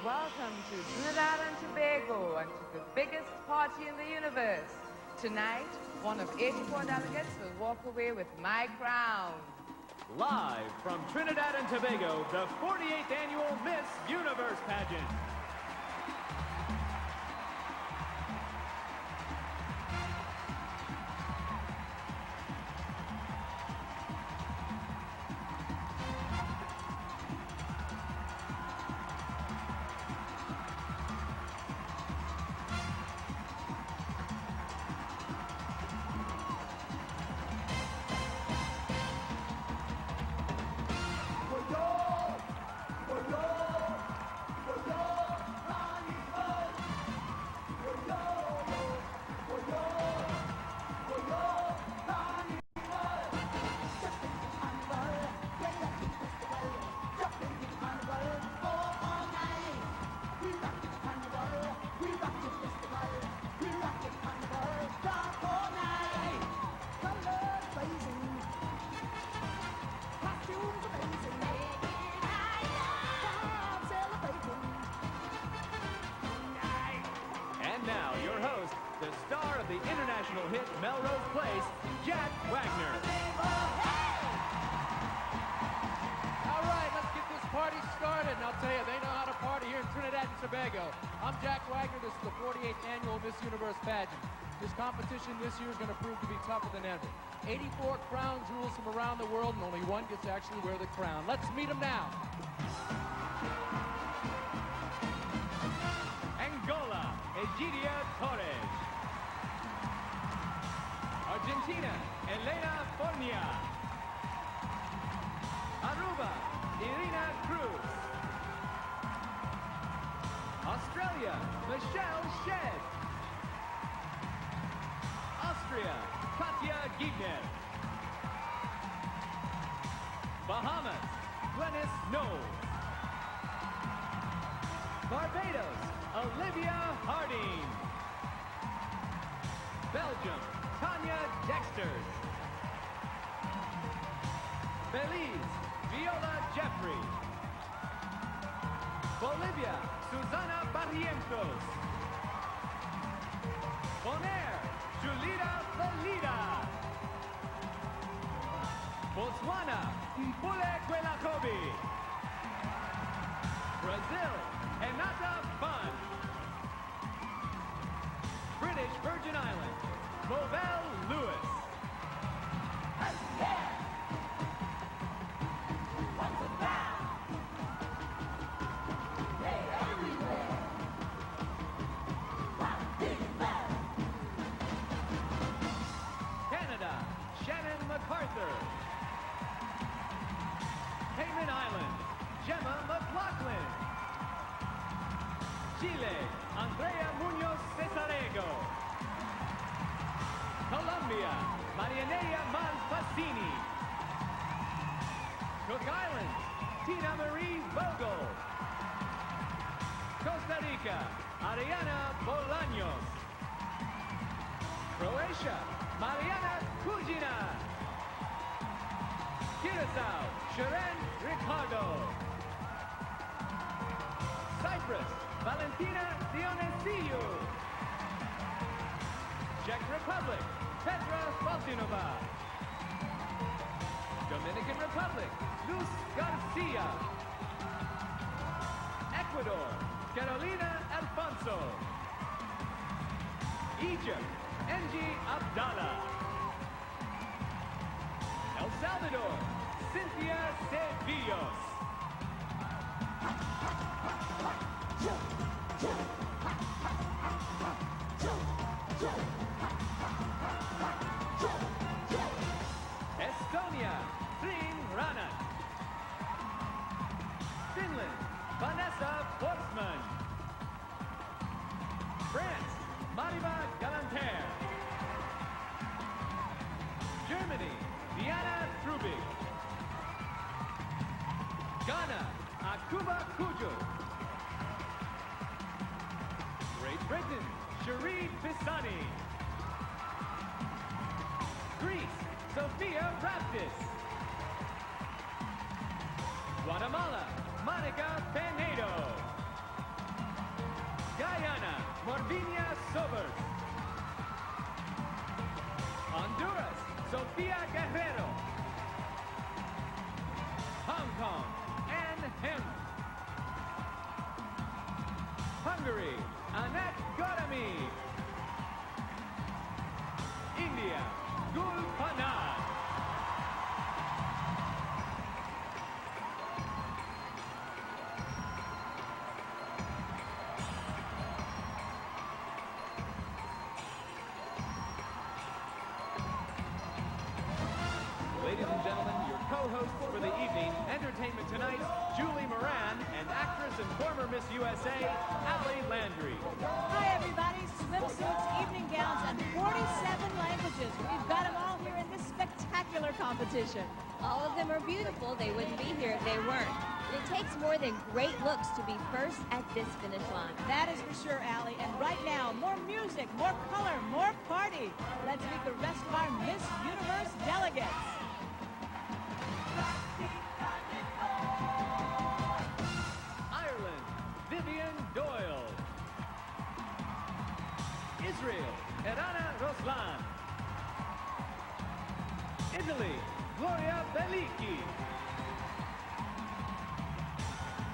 welcome to Trinidad and Tobago and to the biggest party in the universe. Tonight, one of 84 delegates will walk away with my crown. Live from Trinidad and Tobago, the 48th annual Miss Universe pageant. Now, your host, the star of the international hit Melrose Place, Jack Wagner. All right, let's get this party started. And I'll tell you, they know how to party here in Trinidad and Tobago. I'm Jack Wagner. This is the 48th annual Miss Universe pageant. This competition this year is going to prove to be tougher than ever. 84 crown jewels from around the world, and only one gets to actually wear the crown. Let's meet them now. Angola, Egidia Torres. Argentina, Elena Fornia. Aruba, Irina Cruz. Australia, Michelle Shedd. Austria, Katja Giebner. Bahamas, Glennis Knowles. Barbados, Olivia Harding. Belgium, Tanya Dexters. Belize, Viola Jeffrey. Bolivia, Susana Barrientos. Bonaire, Julita Valida. Botswana, Mpule Kwelakobi. Brazil, Renata Bunn. British Virgin Islands, Movell Lewis. Canada, Shannon MacArthur. Cayman Islands, Gemma McLaughlin. Chile, Andrea Munoz Cesarego. Colombia, Marianella Malfacini. Cook Islands, Tina Marie Vogel. Costa Rica, Ariana Bolaños. Croatia, Mariana Kujina. Curacao, Sharon Ricardo. Cyprus, Valentina Dionisio. Czech Republic, Petra Faltinova. Dominican Republic, Luz Garcia. Ecuador, Carolina Alfonso. Egypt, Angie Abdallah. El Salvador, Cynthia Ceballos. Estonia, Trin Ranat. Finland, Vanessa Forsman. France, Mariva Galanter. Germany, Diana Trubig. Ghana, Akuba Kujo. Great Britain, Cherie Pisani. Greece, Sophia Raptis. Guatemala, Monica Penedo. Guyana, Morvinia Sobers. Honduras, Sofia Guerrero. Hong Kong, Anne Hem. Hungary, Annette Gorami. India, Gul Panad. Ladies and gentlemen, your co-hosts for the evening, Entertainment Tonight's Julie Moran and actress and former Miss USA, Ali Landry. Hi, everybody. Swimsuits, evening gowns, and 47 languages. We've got them all here in this spectacular competition. All of them are beautiful. They wouldn't be here if they weren't. It takes more than great looks to be first at this finish line. That is for sure, Allie. And right now, more music, more color, more party. Let's meet the rest of our Miss Universe delegates. Ireland, Vivian Doyle. Israel, Erana Roslan. Italy, Gloria Bellicchi.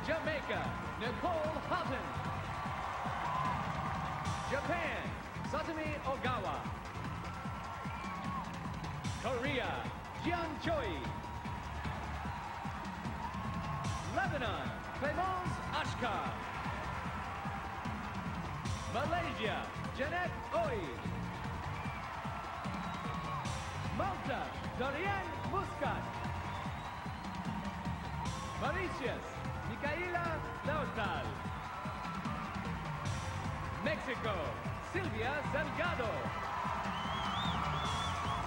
Jamaica, Nicole Houghton. Japan, Satomi Ogawa. Korea, Jian Choi. Lebanon, Clemence Ashkar. Malaysia, Jeanette Oi. Malta, Dorian Muscat. Mauritius, Micaela Laurtal. Mexico, Silvia Salgado.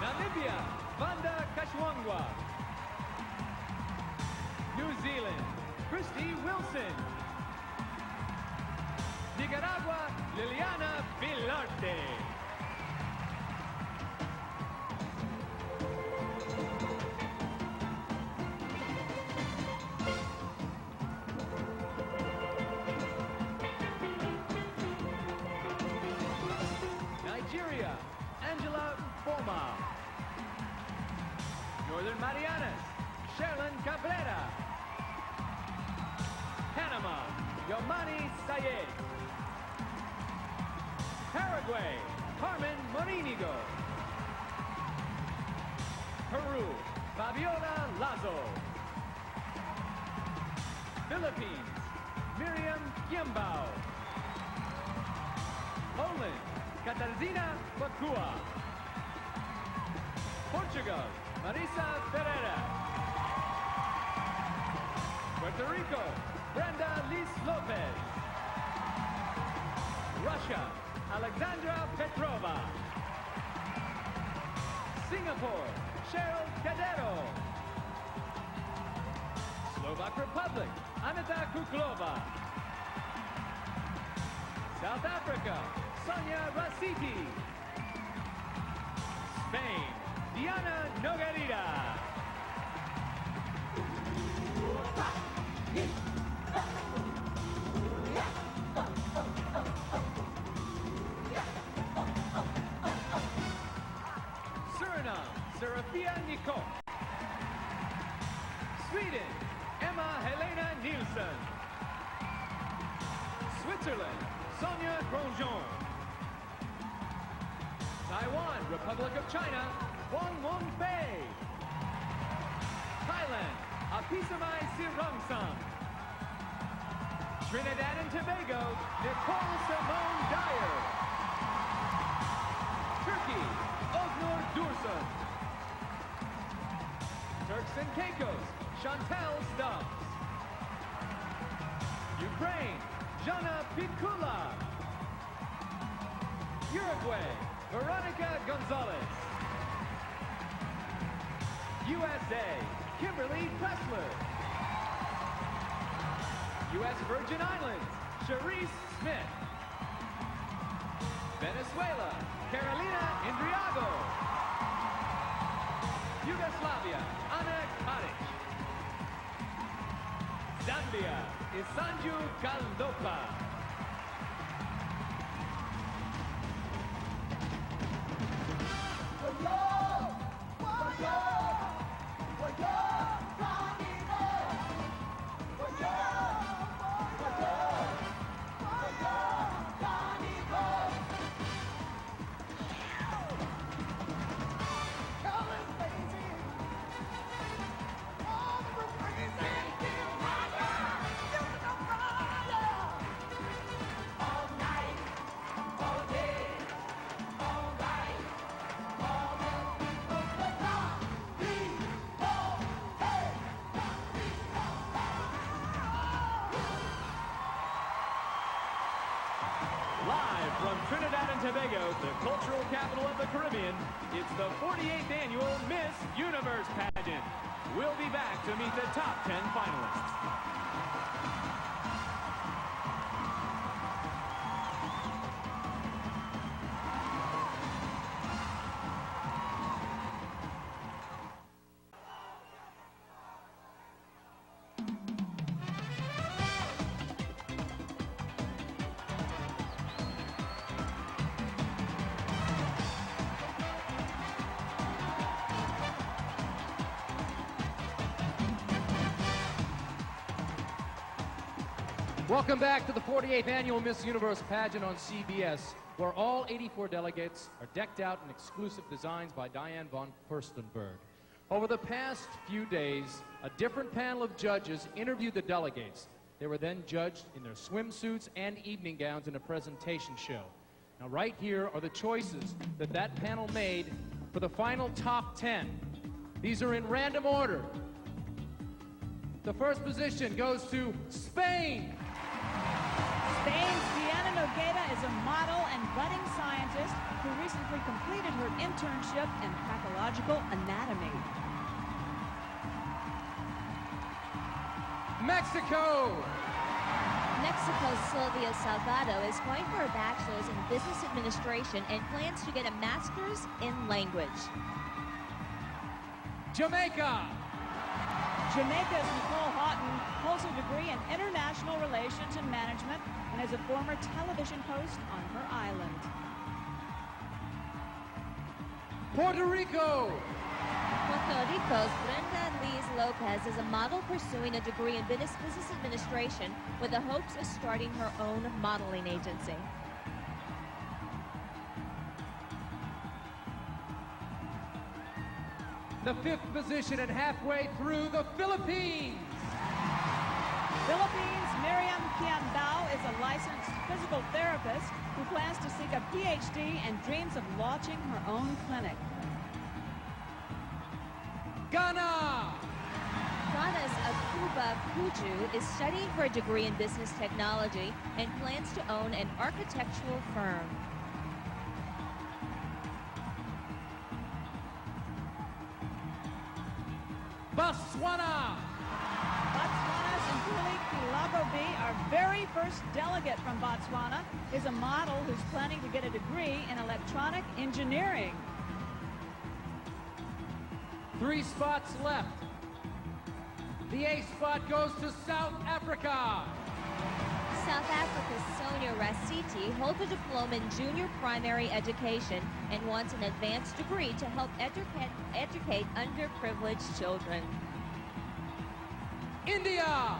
Namibia, Vanda Kashwangwa. New Zealand, Christy Wilson. Nicaragua, Liliana Vilarte. Nigeria, Angela Boma. Northern Marianas, Sherlyn Cabrera. Panama, Yomani Sayed. Paraguay, Carmen Morinigo. Peru, Fabiola Lazo. Philippines, Miriam Kiambao. Poland, Katarzyna Bakua. Portugal, Marisa Ferreira. Puerto Rico, Brenda Liz Lopez. Russia, Alexandra Petrova. Singapore, Cheryl Cadero. Slovak Republic, Anita Kuklova. South Africa, Sonia Rasiti. Spain, Diana Nogueira. Suriname, Serafia Nico. Sweden, Emma Helena Nielsen. Switzerland, Sonia Grosjean. Taiwan, Republic of China, Wang Wenfei. Thailand, Apisamai Sirungsang. Trinidad and Tobago, Nicole Simone Dyer. Turkey, Ognur Dursun. Turks and Caicos, Chantal Stubbs. Ukraine, Jana Pikula. Uruguay, Veronica Gonzalez. USA, Kimberly Pressler. U.S. Virgin Islands, Charisse Smith. Venezuela, Carolina Indriago. Yugoslavia, Ana Karic. Zambia, Isanju Kaldopa. Tobago, the cultural capital of the Caribbean, it's the 48th annual Miss Universe pageant. We'll be back to meet the top 10 finalists. Welcome back to the 48th annual Miss Universe pageant on CBS, where all 84 delegates are decked out in exclusive designs by Diane von Furstenberg. Over the past few days, a different panel of judges interviewed the delegates. They were then judged in their swimsuits and evening gowns in a presentation show. Now, right here are the choices that that panel made for the final top 10. These are in random order. The first position goes to Spain. Spain's Diana Nogueira is a model and budding scientist who recently completed her internship in pathological anatomy. Mexico. Mexico's Sylvia Salgado is going for a bachelor's in business administration and plans to get a master's in language. Jamaica. Jamaica's Nicole Houghton holds a degree in international relations and management and is a former television host on her island. Puerto Rico. Puerto Rico's Brenda Liz Lopez is a model pursuing a degree in business administration with the hopes of starting her own modeling agency. The fifth position and halfway through, the Philippines. Philippines' Miriam Quiandao is a licensed physical therapist who plans to seek a PhD and dreams of launching her own clinic. Ghana. Ghana's Akuba Kuju is studying for a degree in business technology and plans to own an architectural firm. Botswana. Botswana's Mpuli Kilagobi, our very first delegate from Botswana, is a model who's planning to get a degree in electronic engineering. 3 spots left. The A spot goes to South Africa. South Africa's Sonia Rasiti holds a diploma in junior primary education and wants an advanced degree to help educate underprivileged children. India.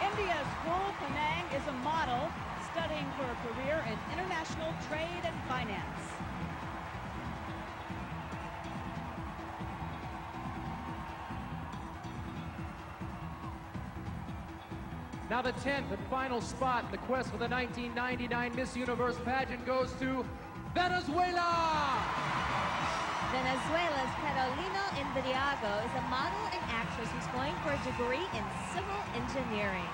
India's Gul Panang is a model studying for a career in international trade and finance. Now the 10th and final spot in the quest for the 1999 Miss Universe pageant goes to Venezuela. Venezuela's Carolina Indriago is a model and actress who's going for a degree in civil engineering.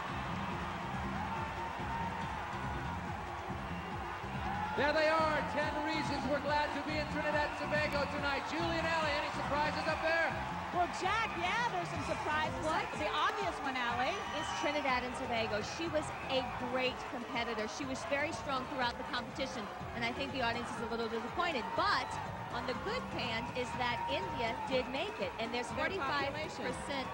There they are, 10 reasons we're glad to be in Trinidad and Tobago tonight. Julie and Allie, any surprises up there? Well, Jack, yeah, there's some surprises. What? The obvious one, Allie. Is Trinidad and Tobago. She was a great competitor. She was very strong throughout the competition, and I think the audience is a little disappointed. But on the good hand is that India did make it, and there's 45%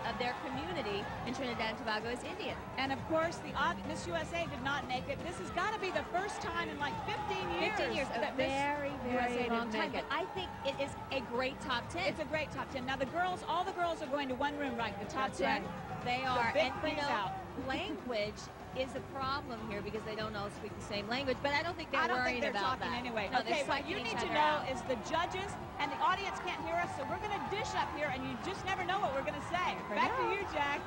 of their community in Trinidad and Tobago is Indian. And of course, the Miss USA did not make it. This has got to be the first time in like 15 years. 15 years, a that Miss very, USA very long didn't time. make it. But I think it is a great top 10. It's a great top 10. Now the girls, all the girls are going to one room, right? The top 10. They are, big and you things know, out. language is a problem here because they don't all speak the same language, but I don't think they're I don't worrying think they're about talking that. anyway. No, Okay, they're what you psyching need each to other know out. is the judges and the audience can't hear us, so we're going to dish up here, and you just never know what we're going to say. Back to you, Jack.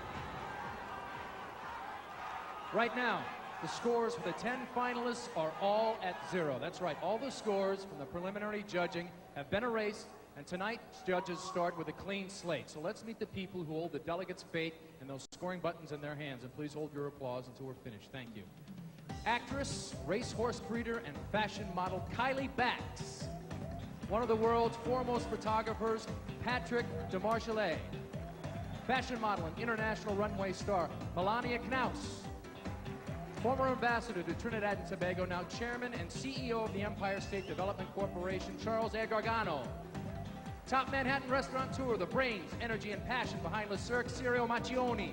Right now, the scores for the 10 finalists are all at 0. That's right, all the scores from the preliminary judging have been erased, and tonight's judges start with a clean slate. So let's meet the people who hold the delegates' fate and those scoring buttons in their hands, and please hold your applause until we're finished. Thank you. actress, racehorse breeder, and fashion model Kylie Bax. One of the world's foremost photographers, Patrick DeMarchelier. Fashion model and international runway star, Melania Knaus. Former ambassador to Trinidad and Tobago, now chairman and CEO of the Empire State Development Corporation, Charles A. Gargano. Top Manhattan restaurateur, the brains, energy, and passion behind Le Cirque, Cirio Macchioni.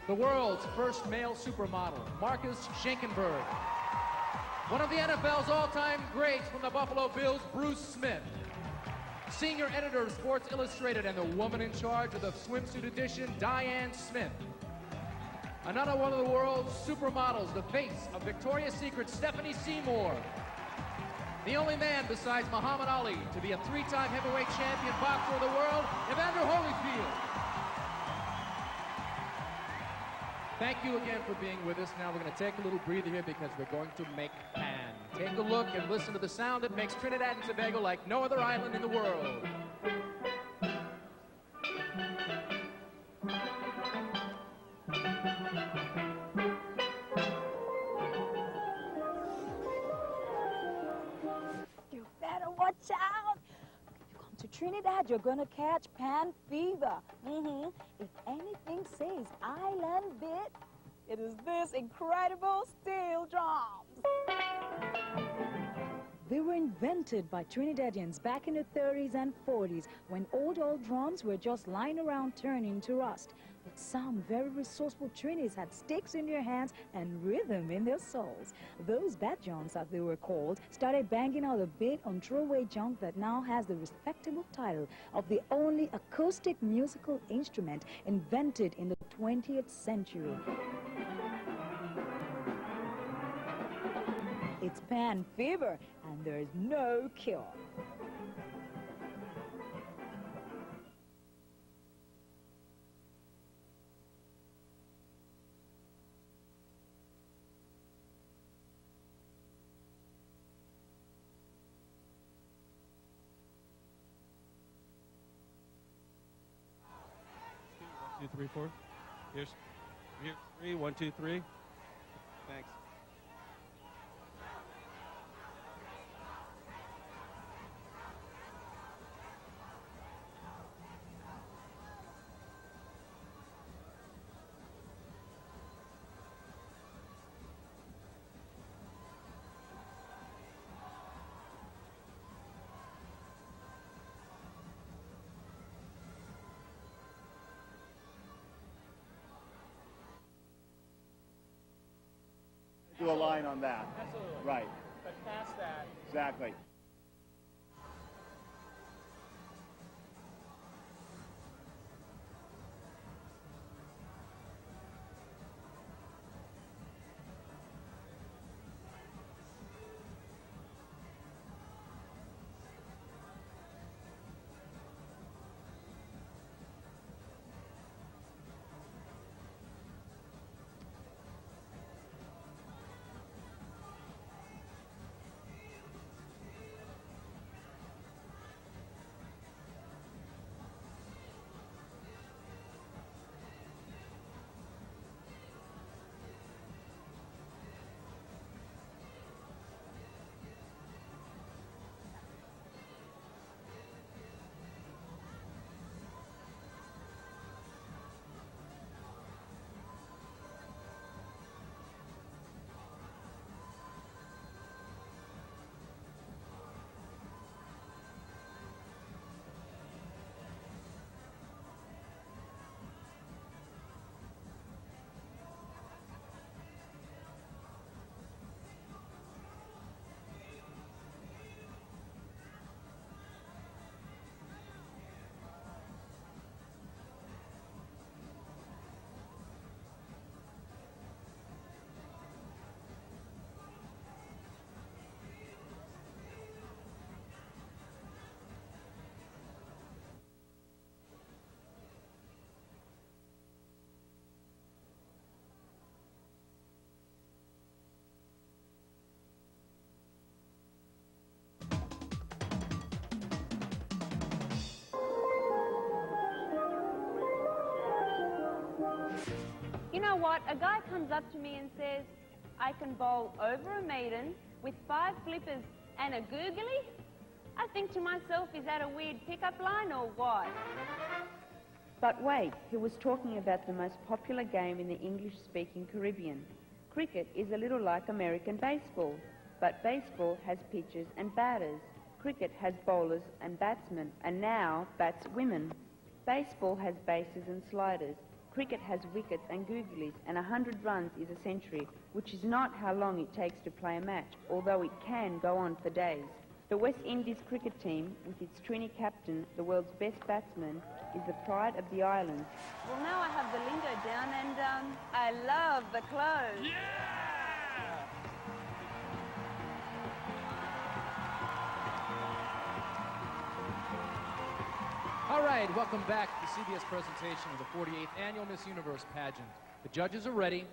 The world's first male supermodel, Marcus Schenkenberg. One of the NFL's all-time greats from the Buffalo Bills, Bruce Smith. Senior editor of Sports Illustrated and the woman in charge of the swimsuit edition, Diane Smith. Another one of the world's supermodels, the face of Victoria's Secret, Stephanie Seymour. The only man besides Muhammad Ali to be a three-time heavyweight champion boxer of the world, Evander Holyfield. Thank you again for being with us. Now we're going to take a little breather here because we're going to make pan. Take a look and listen to the sound that makes Trinidad and Tobago like no other island in the world. You better watch out. You come to Trinidad, you're gonna catch pan fever. If anything says island bit, it is this incredible steel drums. They were invented by Trinidadians back in the 30s and 40s when old drums were just lying around turning to rust. But some very resourceful Trinis had sticks in their hands and rhythm in their souls. Those bad junks, as they were called, started banging out a big on throwaway junk that now has the respectable title of the only acoustic musical instrument invented in the 20th century. It's pan fever, and there's no cure. Two, three, four. Here's 3. 1, 2, 3. Thanks. Do a line on that. Absolutely. Right. But past that, Exactly. You know what? A guy comes up to me and says, I can bowl over a maiden with 5 flippers and a googly? I think to myself, is that a weird pickup line or what? But wait, he was talking about the most popular game in the English-speaking Caribbean. Cricket is a little like American baseball, but baseball has pitchers and batters. Cricket has bowlers and batsmen, and now bats women. Baseball has bases and sliders. Cricket has wickets and googlies, and 100 runs is a century, which is not how long it takes to play a match, although it can go on for days. The West Indies cricket team, with its Trini captain, the world's best batsman, is the pride of the island. Well, now I have the lingo down, and I love the clothes. Yeah! All right, welcome back to the CBS presentation of the 48th Annual Miss Universe pageant. The judges are ready.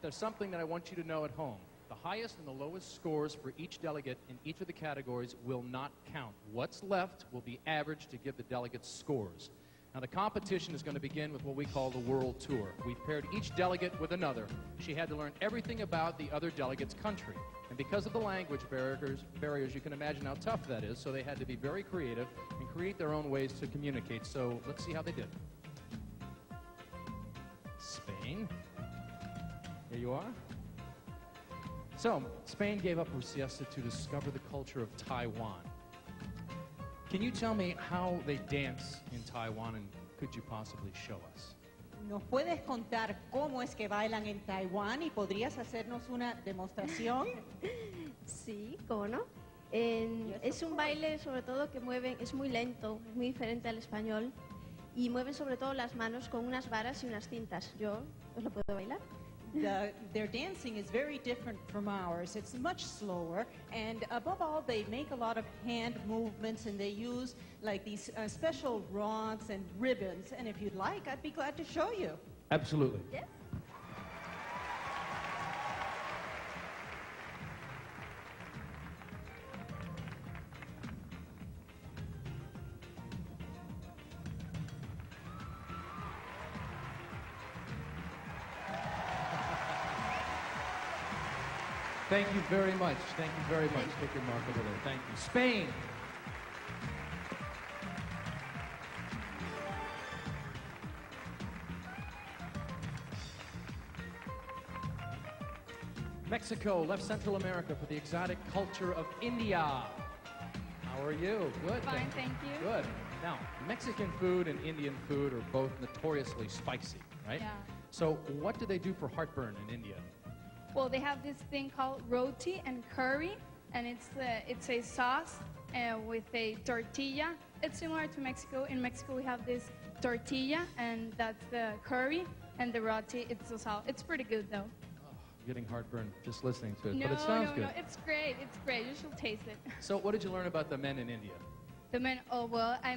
There's something that I want you to know at home. The highest and the lowest scores for each delegate in each of the categories will not count. What's left will be averaged to give the delegates scores. Now, the competition is going to begin with what we call the World Tour. We've paired each delegate with another. She had to learn everything about the other delegate's country. And because of the language barriers, you can imagine how tough that is, so they had to be very creative and create their own ways to communicate. So let's see how they did. Spain. Here you are. So, Spain gave up her siesta to discover the culture of Taiwan. Can you tell me how they dance in Taiwan, and could you possibly show us? ¿Nos puedes contar cómo es que bailan en Taiwán y podrías hacernos una demostración? Sí, ¿cómo no? Es un baile sobre todo que mueven, es muy lento, es muy diferente al español y mueven sobre todo las manos con unas varas y unas cintas. ¿Yo os lo puedo bailar? Their dancing is very different from ours. It's much slower, and above all, they make a lot of hand movements, and they use like these special rods and ribbons. And if you'd like, I'd be glad to show you. Absolutely. Yes. Thank you very much. Thank you very much. Take your mark over there. Thank you. Spain. Mexico left Central America for the exotic culture of India. How are you? Good. Fine, thank you. Good. Now, Mexican food and Indian food are both notoriously spicy, right? Yeah. So what do they do for heartburn in India? Well, they have this thing called roti and curry, and it's a sauce with a tortilla. It's similar to Mexico. In Mexico, we have this tortilla, and that's the curry, and the roti, it's the sauce. It's pretty good, though. Oh, I'm getting heartburn just listening to it, No, but it sounds good. No, it's great. It's great. You should taste it. So what did you learn about the men in India? The men, oh, well, I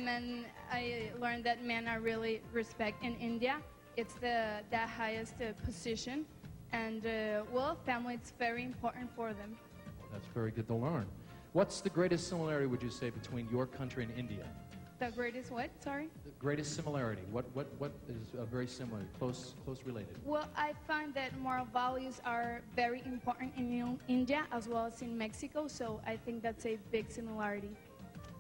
learned that men are really respect in India. It's the highest position. And, well, family is very important for them. Well, that's very good to learn. What's the greatest similarity, would you say, between your country and India? The greatest what? Sorry? The greatest similarity. What is very similar, close related? Well, I find that moral values are very important in India as well as in Mexico, so I think that's a big similarity.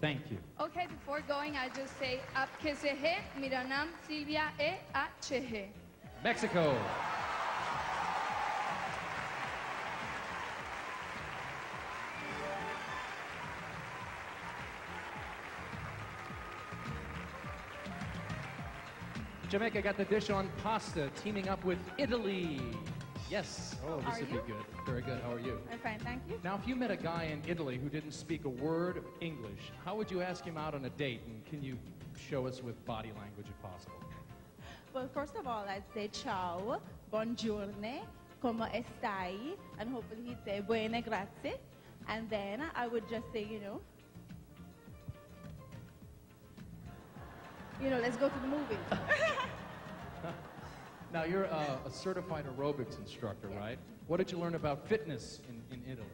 Thank you. Okay, before going, I just say, Aapke se hai, mera naam Silvia H. hai. Mexico. Jamaica got the dish on pasta, teaming up with Italy. Yes. Oh, this would be good. Very good. How are you? I'm fine, thank you. Now, if you met a guy in Italy who didn't speak a word of English, how would you ask him out on a date? And can you show us with body language if possible? Well, first of all, I'd say ciao, buongiorno, como estai, and hopefully he'd say buone grazie. And then I would just say, let's go to the movies. Now, you're a certified aerobics instructor, right? What did you learn about fitness in Italy?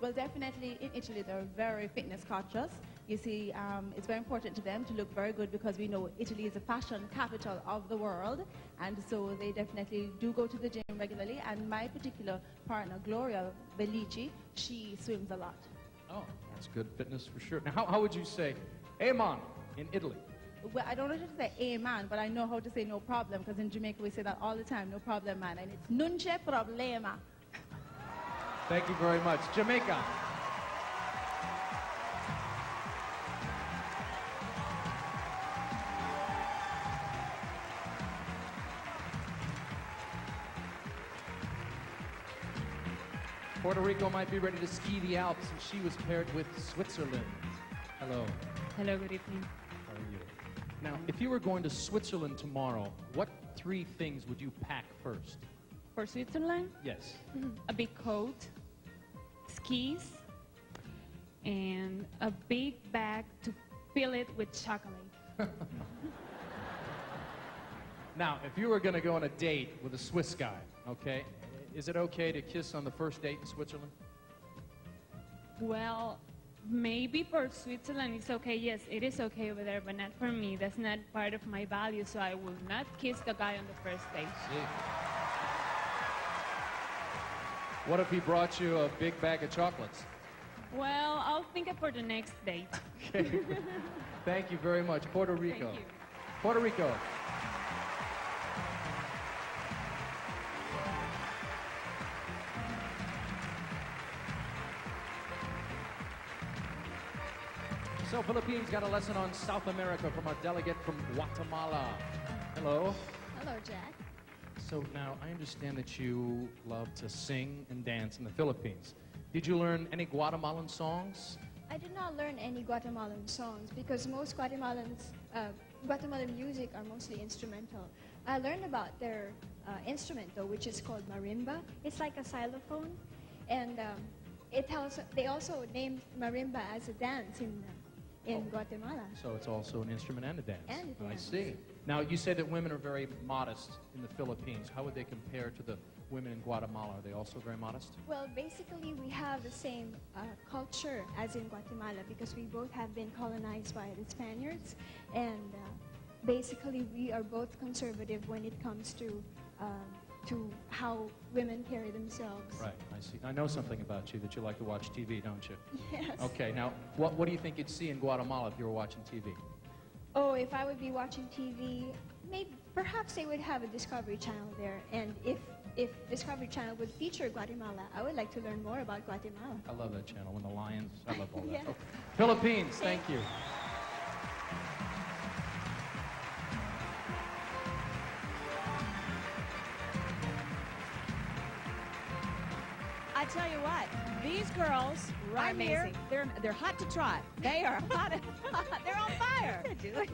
Well, definitely in Italy, they're very fitness conscious. You see, it's very important to them to look very good because we know Italy is a fashion capital of the world, and so they definitely do go to the gym regularly. And my particular partner, Gloria Bellici, she swims a lot. Oh, that's good fitness for sure. Now, how would you say "amen" in Italy? Well, I don't know how to say amen, but I know how to say no problem, because in Jamaica we say that all the time, no problem, man, and it's non c'è problema. Thank you very much. Jamaica. Puerto Rico might be ready to ski the Alps, and she was paired with Switzerland. Hello. Hello, good evening. How are you? Now, if you were going to Switzerland tomorrow, what 3 things would you pack first? For Switzerland, Yes. a big coat, skis, and a big bag to fill it with chocolate. Now, if you were going to go on a date with a Swiss guy, okay, is it okay to kiss on the first date in Switzerland? Well, maybe for Switzerland it's okay. Yes, it is okay over there, but not for me. That's not part of my value, so I will not kiss the guy on the first date. What if he brought you a big bag of chocolates? Well, I'll think it for the next date. Okay. Thank you very much. Puerto Rico. Thank you. Puerto Rico. So Philippines got a lesson on South America from our delegate from Guatemala. Hello. Hello, Jack. So now I understand that you love to sing and dance in the Philippines. Did you learn any Guatemalan songs? I did not learn any Guatemalan songs because most Guatemalan music are mostly instrumental. I learned about their instrument though, which is called marimba. It's like a xylophone, and they also named marimba as a dance in Guatemala. So it's also an instrument and a dance. And a dance. I see. Now you said that women are very modest in the Philippines. How would they compare to the women in Guatemala? Are they also very modest? Well, basically we have the same culture as in Guatemala because we both have been colonized by the Spaniards, and basically we are both conservative when it comes to how women carry themselves. Right, I see. I know something about you, that you like to watch TV, don't you? Yes. Okay, now what do you think you'd see in Guatemala if you were watching TV? Oh, if I would be watching TV, perhaps they would have a Discovery Channel there, and if Discovery Channel would feature Guatemala, I would like to learn more about Guatemala. I love that channel, and the lions. I love all that. Yeah. Oh, Philippines, thank you. I tell you what, these girls right here, they're hot to trot. They are hot. They're on fire.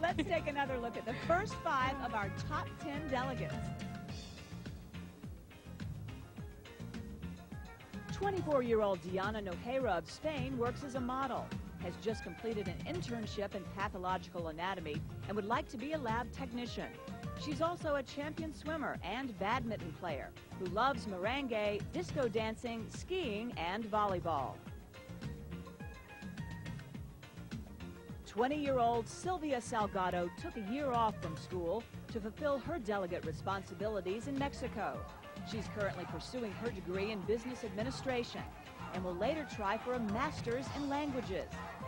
Let's take another look at the first 5 of our top 10 delegates. 24-year-old Diana Nogueira of Spain works as a model, has just completed an internship in pathological anatomy, and would like to be a lab technician. She's also a champion swimmer and badminton player who loves merengue, disco dancing, skiing, and volleyball. 20-year-old Sylvia Salgado took a year off from school to fulfill her delegate responsibilities in Mexico. She's currently pursuing her degree in business administration and will later try for a master's in languages,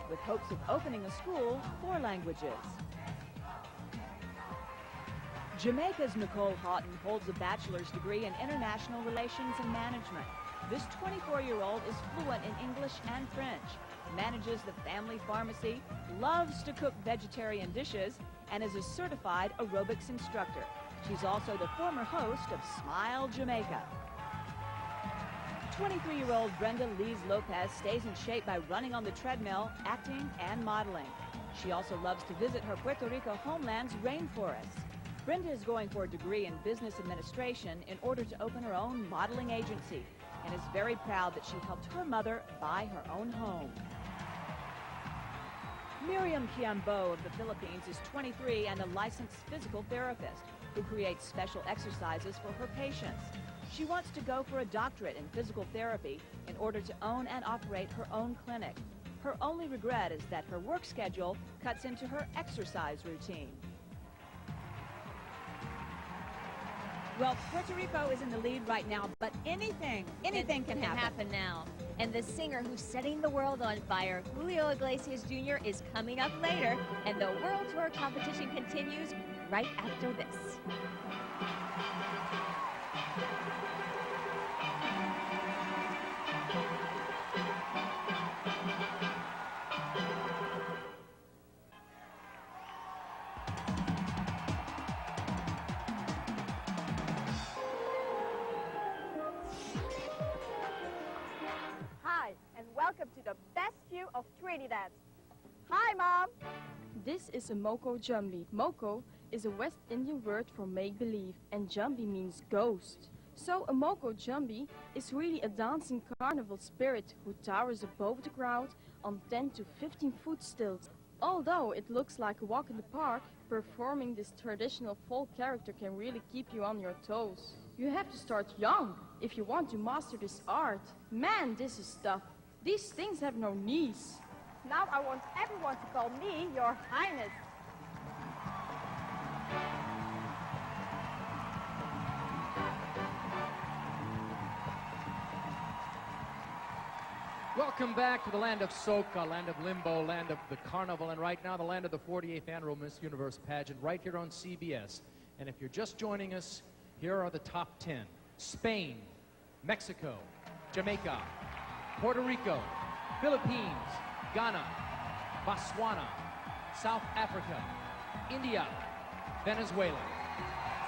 with hopes of opening a school for languages. Jamaica's Nicole Houghton holds a bachelor's degree in international relations and management. This 24-year-old is fluent in English and French, manages the family pharmacy, loves to cook vegetarian dishes, and is a certified aerobics instructor. She's also the former host of Smile Jamaica. 23-year-old Brenda Lees Lopez stays in shape by running on the treadmill, acting, and modeling. She also loves to visit her Puerto Rico homeland's rainforests. Brenda is going for a degree in business administration in order to open her own modeling agency, and is very proud that she helped her mother buy her own home. Miriam Kiambo of the Philippines is 23 and a licensed physical therapist who creates special exercises for her patients. She wants to go for a doctorate in physical therapy in order to own and operate her own clinic. Her only regret is that her work schedule cuts into her exercise routine. Well, Puerto Rico is in the lead right now, but anything can happen now. And the singer who's setting the world on fire, Julio Iglesias Jr., is coming up later, and the World Tour competition continues right after this. Hi, and welcome to the best view of Trinidad. Hi, Mom! This is a Moko Jumbi. Moko is a West Indian word for make-believe, and Jumbi means ghost. So a Moko Jumbi is really a dancing carnival spirit who towers above the crowd on 10 to 15 foot stilts. Although it looks like a walk in the park, performing this traditional folk character can really keep you on your toes. You have to start young if you want to master this art. Man, this is tough. These things have no knees. Now I want everyone to call me Your Highness. Welcome back to the land of soca, land of limbo, land of the carnival, and right now the land of the 48th annual Miss Universe pageant right here on CBS. And if you're just joining us, here are the top 10. Spain, Mexico, Jamaica, Puerto Rico, Philippines, Ghana, Botswana, South Africa, India, Venezuela.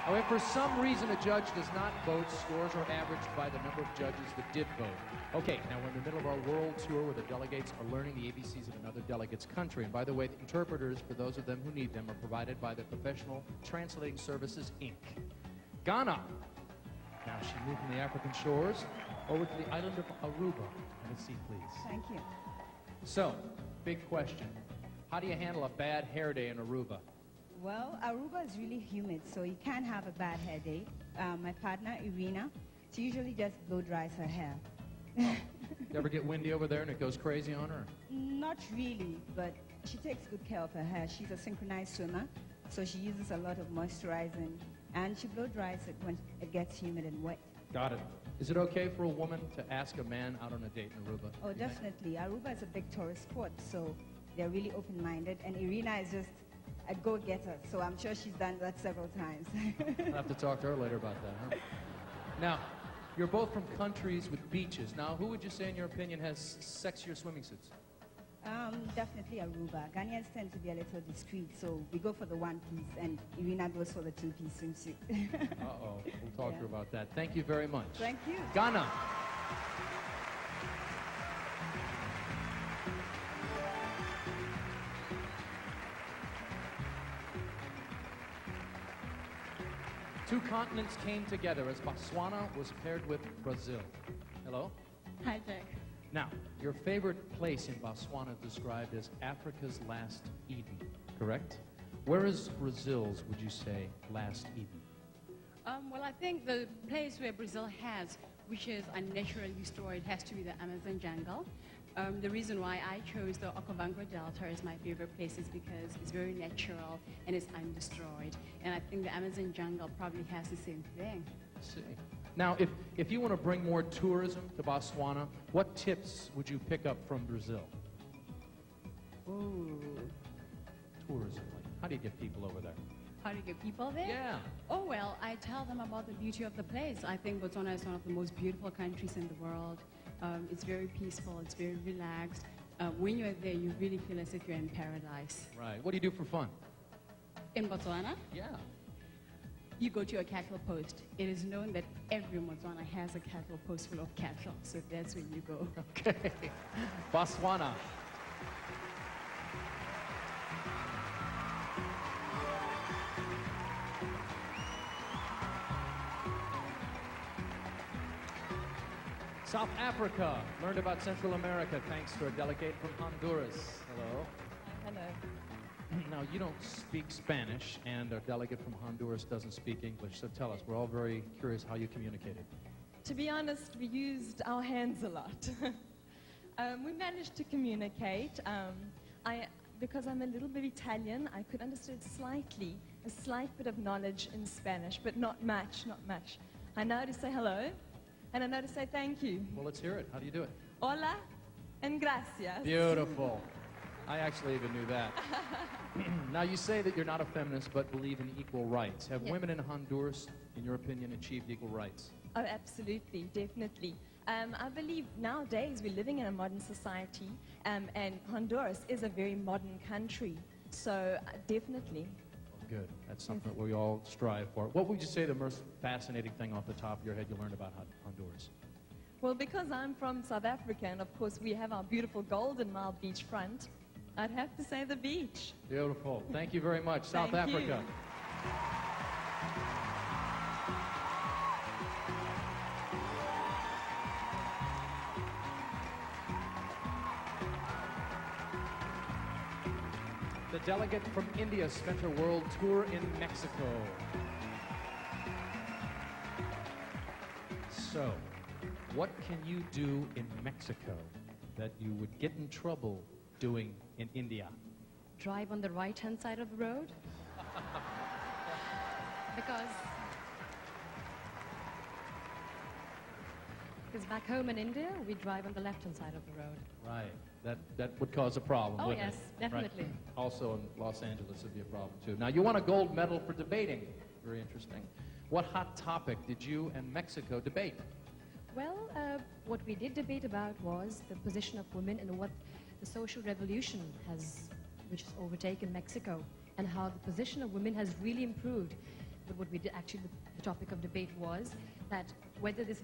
Now, if for some reason a judge does not vote, scores are averaged by the number of judges that did vote. Okay, now we're in the middle of our world tour where the delegates are learning the ABCs of another delegate's country. And by the way, the interpreters, for those of them who need them, are provided by the Professional Translating Services, Inc. Ghana. Now she moved from the African shores over to the island of Aruba. Have a seat, please. Thank you. So, big question. How do you handle a bad hair day in Aruba? Well, Aruba is really humid, so you can't have a bad hair day. My partner, Irina, she usually just blow dries her hair. You ever get windy over there and it goes crazy on her? Not really, but she takes good care of her hair. She's a synchronized swimmer, so she uses a lot of moisturizing, and she blow dries it when it gets humid and wet. Got it. Is it okay for a woman to ask a man out on a date in Aruba? Oh, definitely. Aruba is a big tourist spot, so they're really open-minded, and Irina is just a go-getter, so I'm sure she's done that several times. I'll have to talk to her later about that, huh? Now, you're both from countries with beaches. Now, who would you say, in your opinion, has sexier swimming suits? Definitely Aruba. Ghanaians tend to be a little discreet, so we go for the one-piece, and Irina goes for the two-piece swimsuit. Uh-oh. We'll talk to her about that. Thank you very much. Thank you. Ghana. Two continents came together as Botswana was paired with Brazil. Hello? Hi, Jack. Now, your favorite place in Botswana is described as Africa's last Eden, correct? Where is Brazil's, would you say, last Eden? Well, I think the place where Brazil has, which is unnaturally destroyed, has to be the Amazon jungle. The reason why I chose the Okavango Delta as my favorite place is because it's very natural and it's undestroyed. And I think the Amazon jungle probably has the same thing. I see. Now, if you want to bring more tourism to Botswana, what tips would you pick up from Brazil? Ooh. Tourism, like how do you get people over there? How do you get people there? Yeah. Oh, well, I tell them about the beauty of the place. I think Botswana is one of the most beautiful countries in the world. It's very peaceful, it's very relaxed. When you're there, you really feel as if you're in paradise. Right. What do you do for fun? In Botswana? Yeah. You go to a cattle post. It is known that every Botswana has a cattle post full of cattle, so that's where you go. Okay. Botswana. South Africa learned about Central America thanks to a delegate from Honduras. Hello. Hello. Now, you don't speak Spanish, and our delegate from Honduras doesn't speak English, so tell us. We're all very curious how you communicated. To be honest, we used our hands a lot. We managed to communicate. Because I'm a little bit Italian, I could understand slightly, a slight bit of knowledge in Spanish, but not much, not much. I know how to say hello, and I know how to say thank you. Well, let's hear it. How do you do it? Hola and gracias. Beautiful. I actually even knew that. Now, you say that you're not a feminist, but believe in equal rights. Have Yeah. women in Honduras, in your opinion, achieved equal rights? Oh, absolutely, definitely. I believe nowadays we're living in a modern society, and Honduras is a very modern country. So definitely. Good. That's something that we all strive for. What would you say the most fascinating thing off the top of your head you learned about Honduras? Well, because I'm from South Africa, and of course we have our beautiful Golden Mile beachfront, I'd have to say the beach. Beautiful. Thank you very much. South Thank you. Africa. The delegate from India spent her world tour in Mexico. So, what can you do in Mexico that you would get in trouble doing in India? Drive on the right-hand side of the road. Because back home in India, we drive on the left-hand side of the road. Right. That would cause a problem, Oh, wouldn't yes, it? definitely. Right. Also in Los Angeles would be a problem, too. Now, you won a gold medal for debating. Very interesting. What hot topic did you and Mexico debate? Well, what we did debate about was the position of women and what the social revolution which has overtaken Mexico, and how the position of women has really improved. But what we did, actually, the topic of debate was that whether this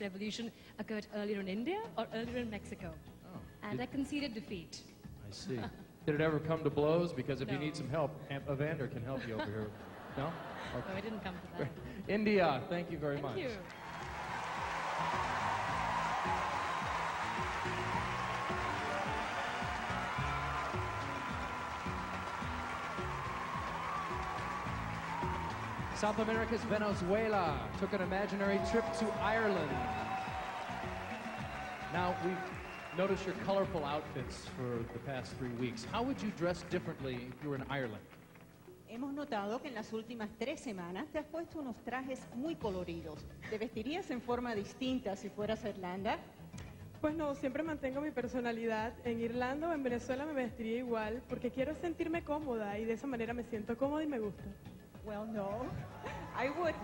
revolution occurred earlier in India or earlier in Mexico. Oh, And I conceded defeat. I see. Did it ever come to blows? Because if you No. need some help, Evander can help you over here. No? No, it didn't come to that. India, thank you very much. Thank you. South America's Venezuela took an imaginary trip to Ireland. Now, we've noticed your colorful outfits for the past 3 weeks. How would you dress differently if you were in Ireland? Hemos notado que en las últimas 3 semanas te has puesto unos trajes muy coloridos. ¿Te vestirías en forma distinta si fueras a Irlanda? Pues no, siempre mantengo mi personalidad. En Irlanda o en Venezuela me vestiría igual porque quiero sentirme cómoda y de esa manera me siento cómoda y me gusta. Well, no, I wouldn't,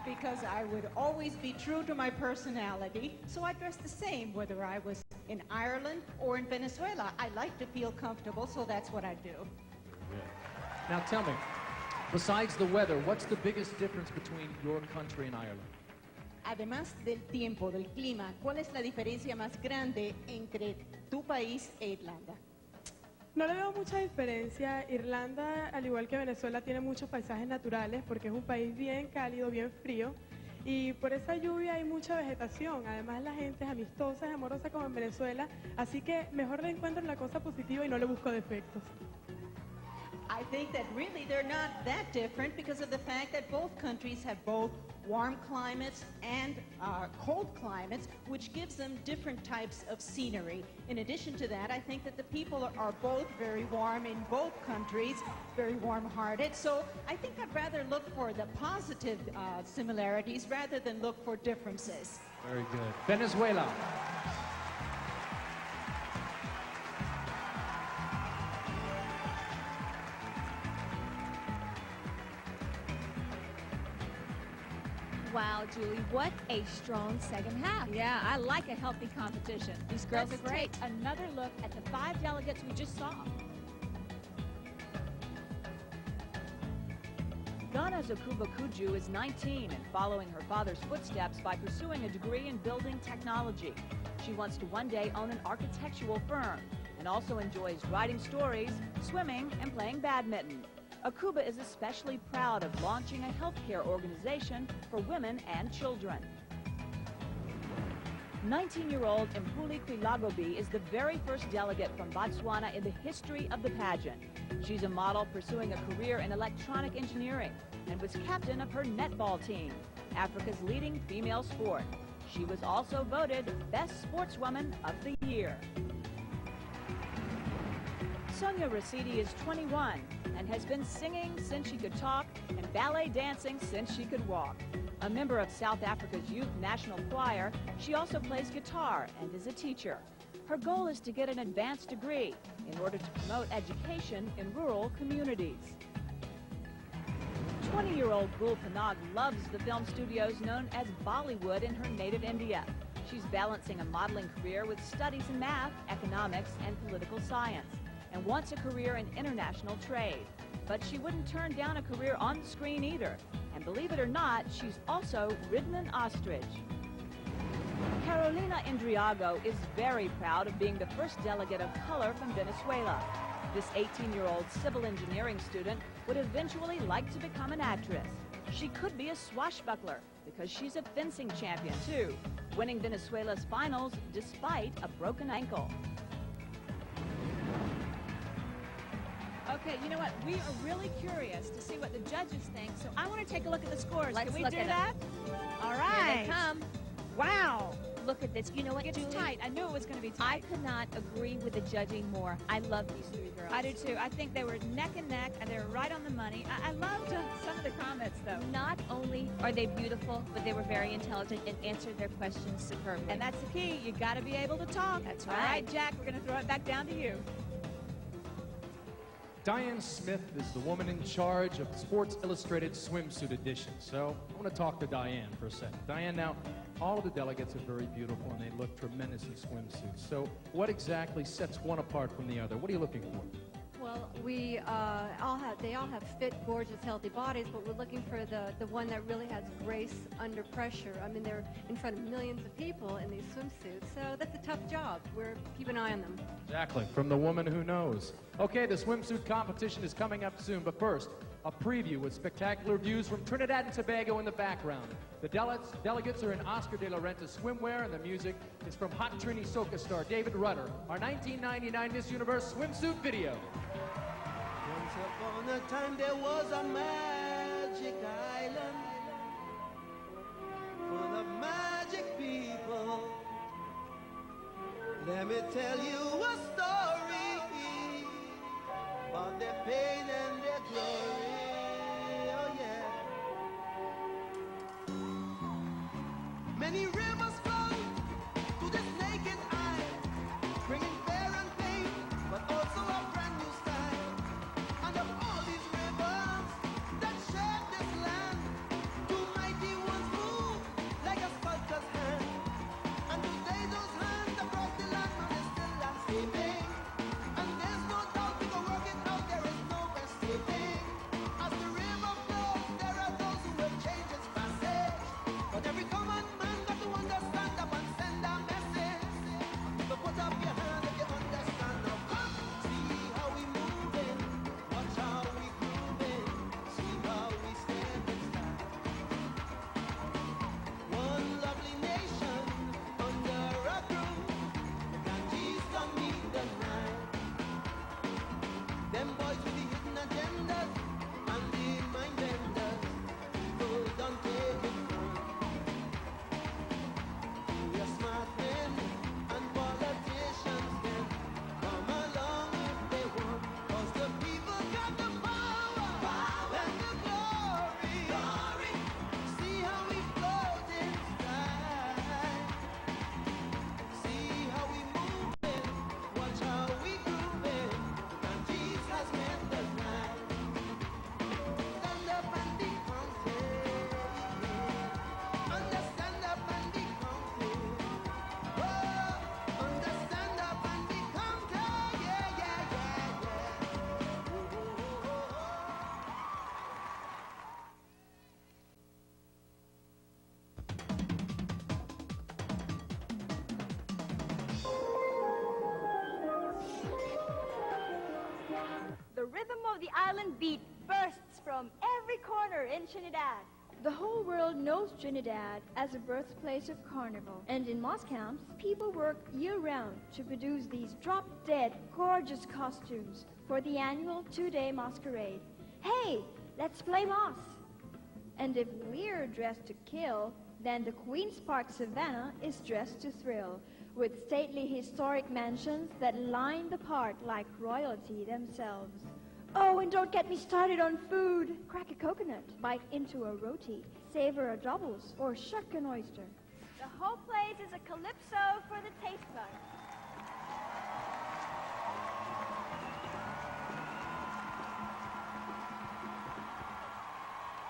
because I would always be true to my personality, so I dress the same whether I was in Ireland or in Venezuela. I like to feel comfortable, so that's what I do. Now tell me, besides the weather, what's the biggest difference between your country and Ireland? Además del tiempo, del clima, ¿cuál es la diferencia más grande entre tu país e Irlanda? No le veo mucha diferencia. Irlanda, al igual que Venezuela, tiene muchos paisajes naturales porque es un país bien cálido, bien frío. Y por esa lluvia hay mucha vegetación. Además, la gente es amistosa, es amorosa como en Venezuela. Así que mejor le encuentro la cosa positiva y no le busco defectos. I think that really they're not that different because of the fact that both countries have both warm climates and cold climates, which gives them different types of scenery. In addition to that, I think that the people are both very warm in both countries, very warm-hearted. So I think I'd rather look for the positive similarities rather than look for differences. Very good. Venezuela. Wow, Julie, what a strong second half. Yeah, I like a healthy competition. These girls Let's are great. take Another look at the 5 delegates we just saw. Ghana's Akuba Kuju is 19 and following her father's footsteps by pursuing a degree in building technology. She wants to one day own an architectural firm and also enjoys writing stories, swimming, and playing badminton. Akuba is especially proud of launching a healthcare organization for women and children. 19-year-old Mpuli Kwilagobi is the very first delegate from Botswana in the history of the pageant. She's a model pursuing a career in electronic engineering and was captain of her netball team, Africa's leading female sport. She was also voted Best Sportswoman of the Year. Sonia Rasidi is 21 and has been singing since she could talk and ballet dancing since she could walk. A member of South Africa's Youth National Choir, she also plays guitar and is a teacher. Her goal is to get an advanced degree in order to promote education in rural communities. 20-year-old Gul Panag loves the film studios known as Bollywood in her native India. She's balancing a modeling career with studies in math, economics, and political science, and wants a career in international trade. But she wouldn't turn down a career on the screen either. And believe it or not, she's also ridden an ostrich. Carolina Indriago is very proud of being the first delegate of color from Venezuela. This 18-year-old civil engineering student would eventually like to become an actress. She could be a swashbuckler because she's a fencing champion too, winning Venezuela's finals despite a broken ankle. Okay, you know what? We are really curious to see what the judges think, so I want to take a look at the scores. Let's Can we look do at that? All Here right. they come. Wow. Look at this. You know what, It's Julie? tight. I knew it was going to be I tight. could not agree with the judging more. I love these three girls. I do too. I think they were neck and neck, and they were right on the money. I loved some of the comments, though. Not only are they beautiful, but they were very intelligent and answered their questions superbly. And that's the key. You got to be able to talk. That's All right. right, Jack, we're going to throw it back down to you. Diane Smith is the woman in charge of the Sports Illustrated swimsuit edition. So I want to talk to Diane for a second. Diane, now, all of the delegates are very beautiful and they look tremendous in swimsuits. So what exactly sets one apart from the other? What are you looking for? Well, they all have fit, gorgeous, healthy bodies, but we're looking for the one that really has grace under pressure. I mean, they're in front of millions of people in these swimsuits, so that's a tough job. We're keep an eye on them. Exactly, from the woman who knows. Okay, the swimsuit competition is coming up soon, but first, a preview with spectacular views from Trinidad and Tobago in the background. The delegates are in Oscar de la Renta swimwear, and the music is from Hot Trini Soca star David Rudder, our 1999 Miss Universe swimsuit video. Once upon a time there was a magic island full of magic people. Let me tell you a story about their pain and their glory. Oh yeah. Many rivers flow to this naked eye, bringing fear and pain, but also a brand new sky. And of all these rivers that shape this land, two mighty ones move like a sculptor's hand. And today those hands have brought the land, man is still landscaping. And there's no doubt we can work it out, there is no escaping. As the river flows, there are those who will change its passage. But every common man got to understand up and send a message. So put up your hand if you understand. Now come, see how we moving, watch how we grooving, see how we stand in style. One lovely nation under a groove, the Ganges don't meet the night. Them boys with the hidden agendas and the mind benders, people don't take it wrong. We are smart men and politicians can come along if they want, 'cause the people got the power and the glory. See how we float in style. See how we moving, watch how we grooving. The Ganges has made the night. Stand up and be counted. Understand up and be counted. Oh, understand up and be counted. Yeah, yeah, yeah, The rhythm of the island beat bursts from every corner in Trinidad. The whole world knows Trinidad as a birthplace of carnival. And in Moss camps, people work year-round to produce these drop-dead, gorgeous costumes for the annual 2-day masquerade. Hey, let's play Moss! And if we're dressed to kill, Then the Queen's Park Savannah is dressed to thrill, with stately historic mansions that line the park like royalty themselves. Oh, and don't get me started on food. Crack a coconut, bite into a roti, savor a doubles, or shuck an oyster. The whole place is a calypso for the taste buds.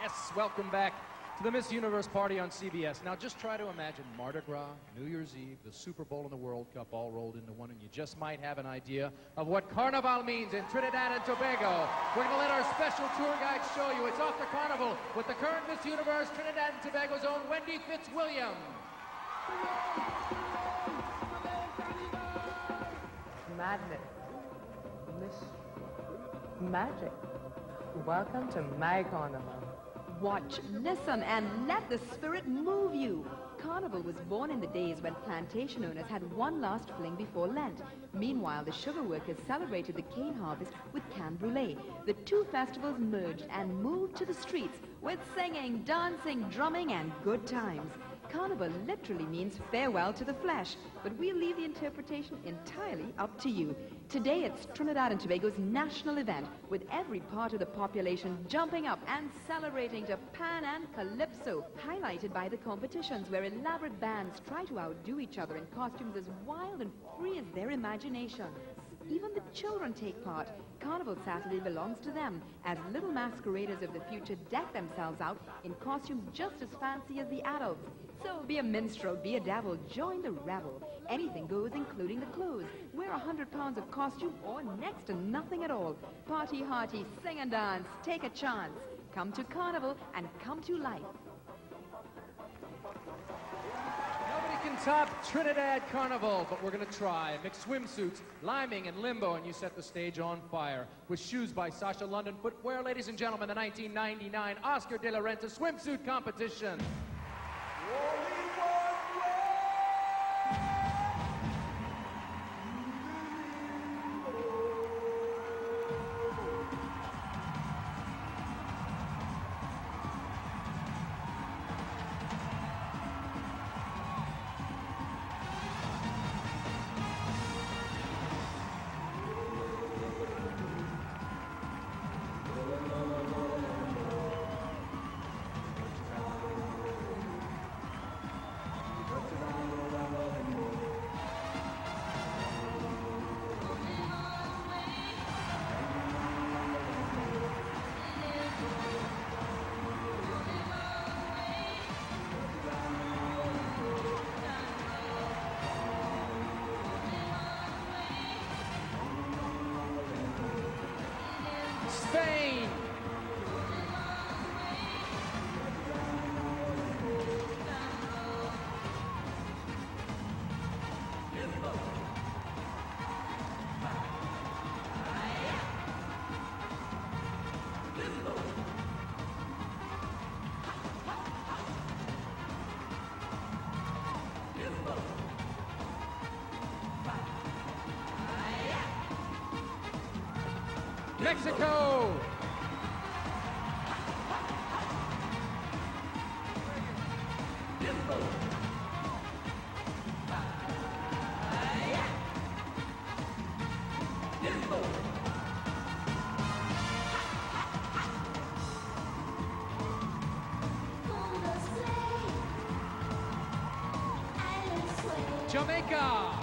Yes, welcome back to the Miss Universe party on CBS. Now just try to imagine Mardi Gras, New Year's Eve, the Super Bowl and the World Cup all rolled into one, and you just might have an idea of what Carnival means in Trinidad and Tobago. We're going to let our special tour guide show you. It's off to Carnival with the current Miss Universe, Trinidad and Tobago's own Wendy Fitzwilliam. Madness, mystery, magic. Welcome to my carnival. Watch, listen, and let the spirit move you. Carnival was born in the days when plantation owners had one last fling before Lent. Meanwhile, the sugar workers celebrated the cane harvest with Can Brûlée. The two festivals merged and moved to the streets with singing, dancing, drumming, and good times. Carnival literally means farewell to the flesh, but we'll leave the interpretation entirely up to you. Today it's Trinidad and Tobago's national event, with every part of the population jumping up and celebrating to Pan and Calypso, highlighted by the competitions where elaborate bands try to outdo each other in costumes as wild and free as their imagination. Even the children take part. Carnival Saturday belongs to them, as little masqueraders of the future deck themselves out in costumes just as fancy as the adults. So be a minstrel, be a devil, join the revel. Anything goes, including the clothes. Wear 100 pounds of costume or next to nothing at all. Party hearty, sing and dance, take a chance. Come to Carnival and come to life. Nobody can top Trinidad Carnival, but we're going to try. Mixed swimsuits, liming and limbo, and you set the stage on fire. With shoes by Sasha London Footwear, ladies and gentlemen, the 1999 Oscar de la Renta swimsuit competition. Spain. Mexico. Jamaica.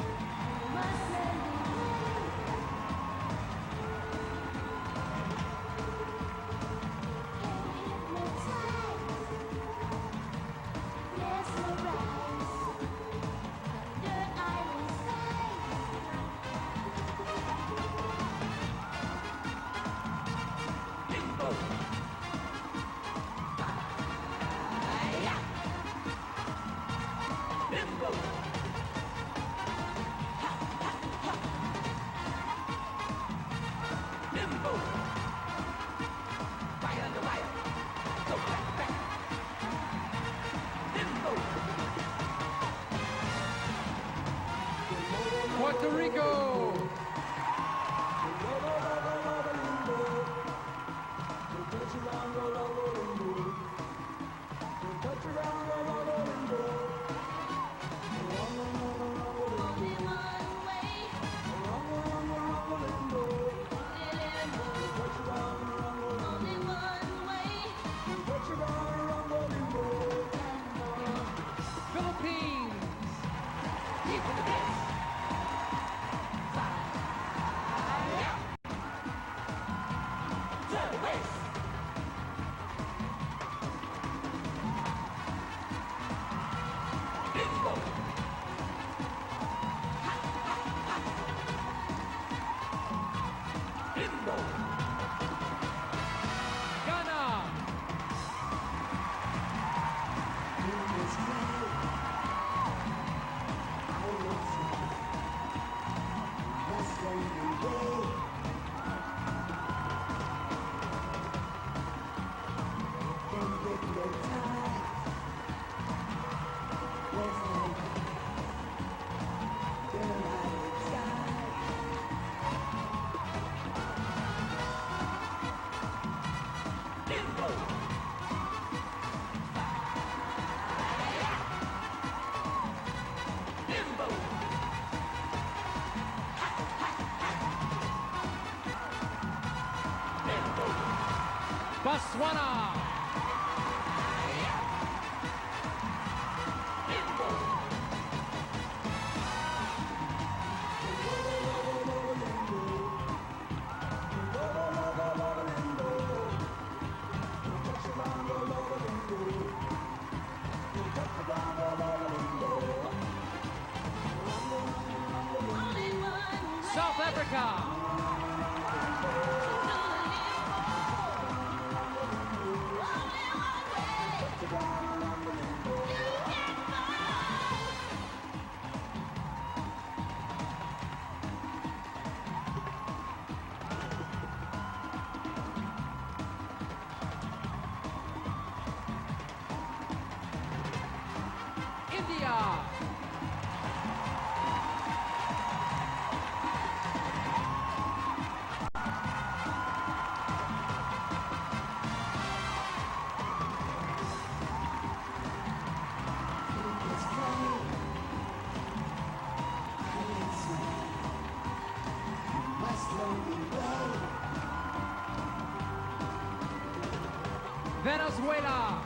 Puerto Rico. Botswana. South Africa. India. Venezuela.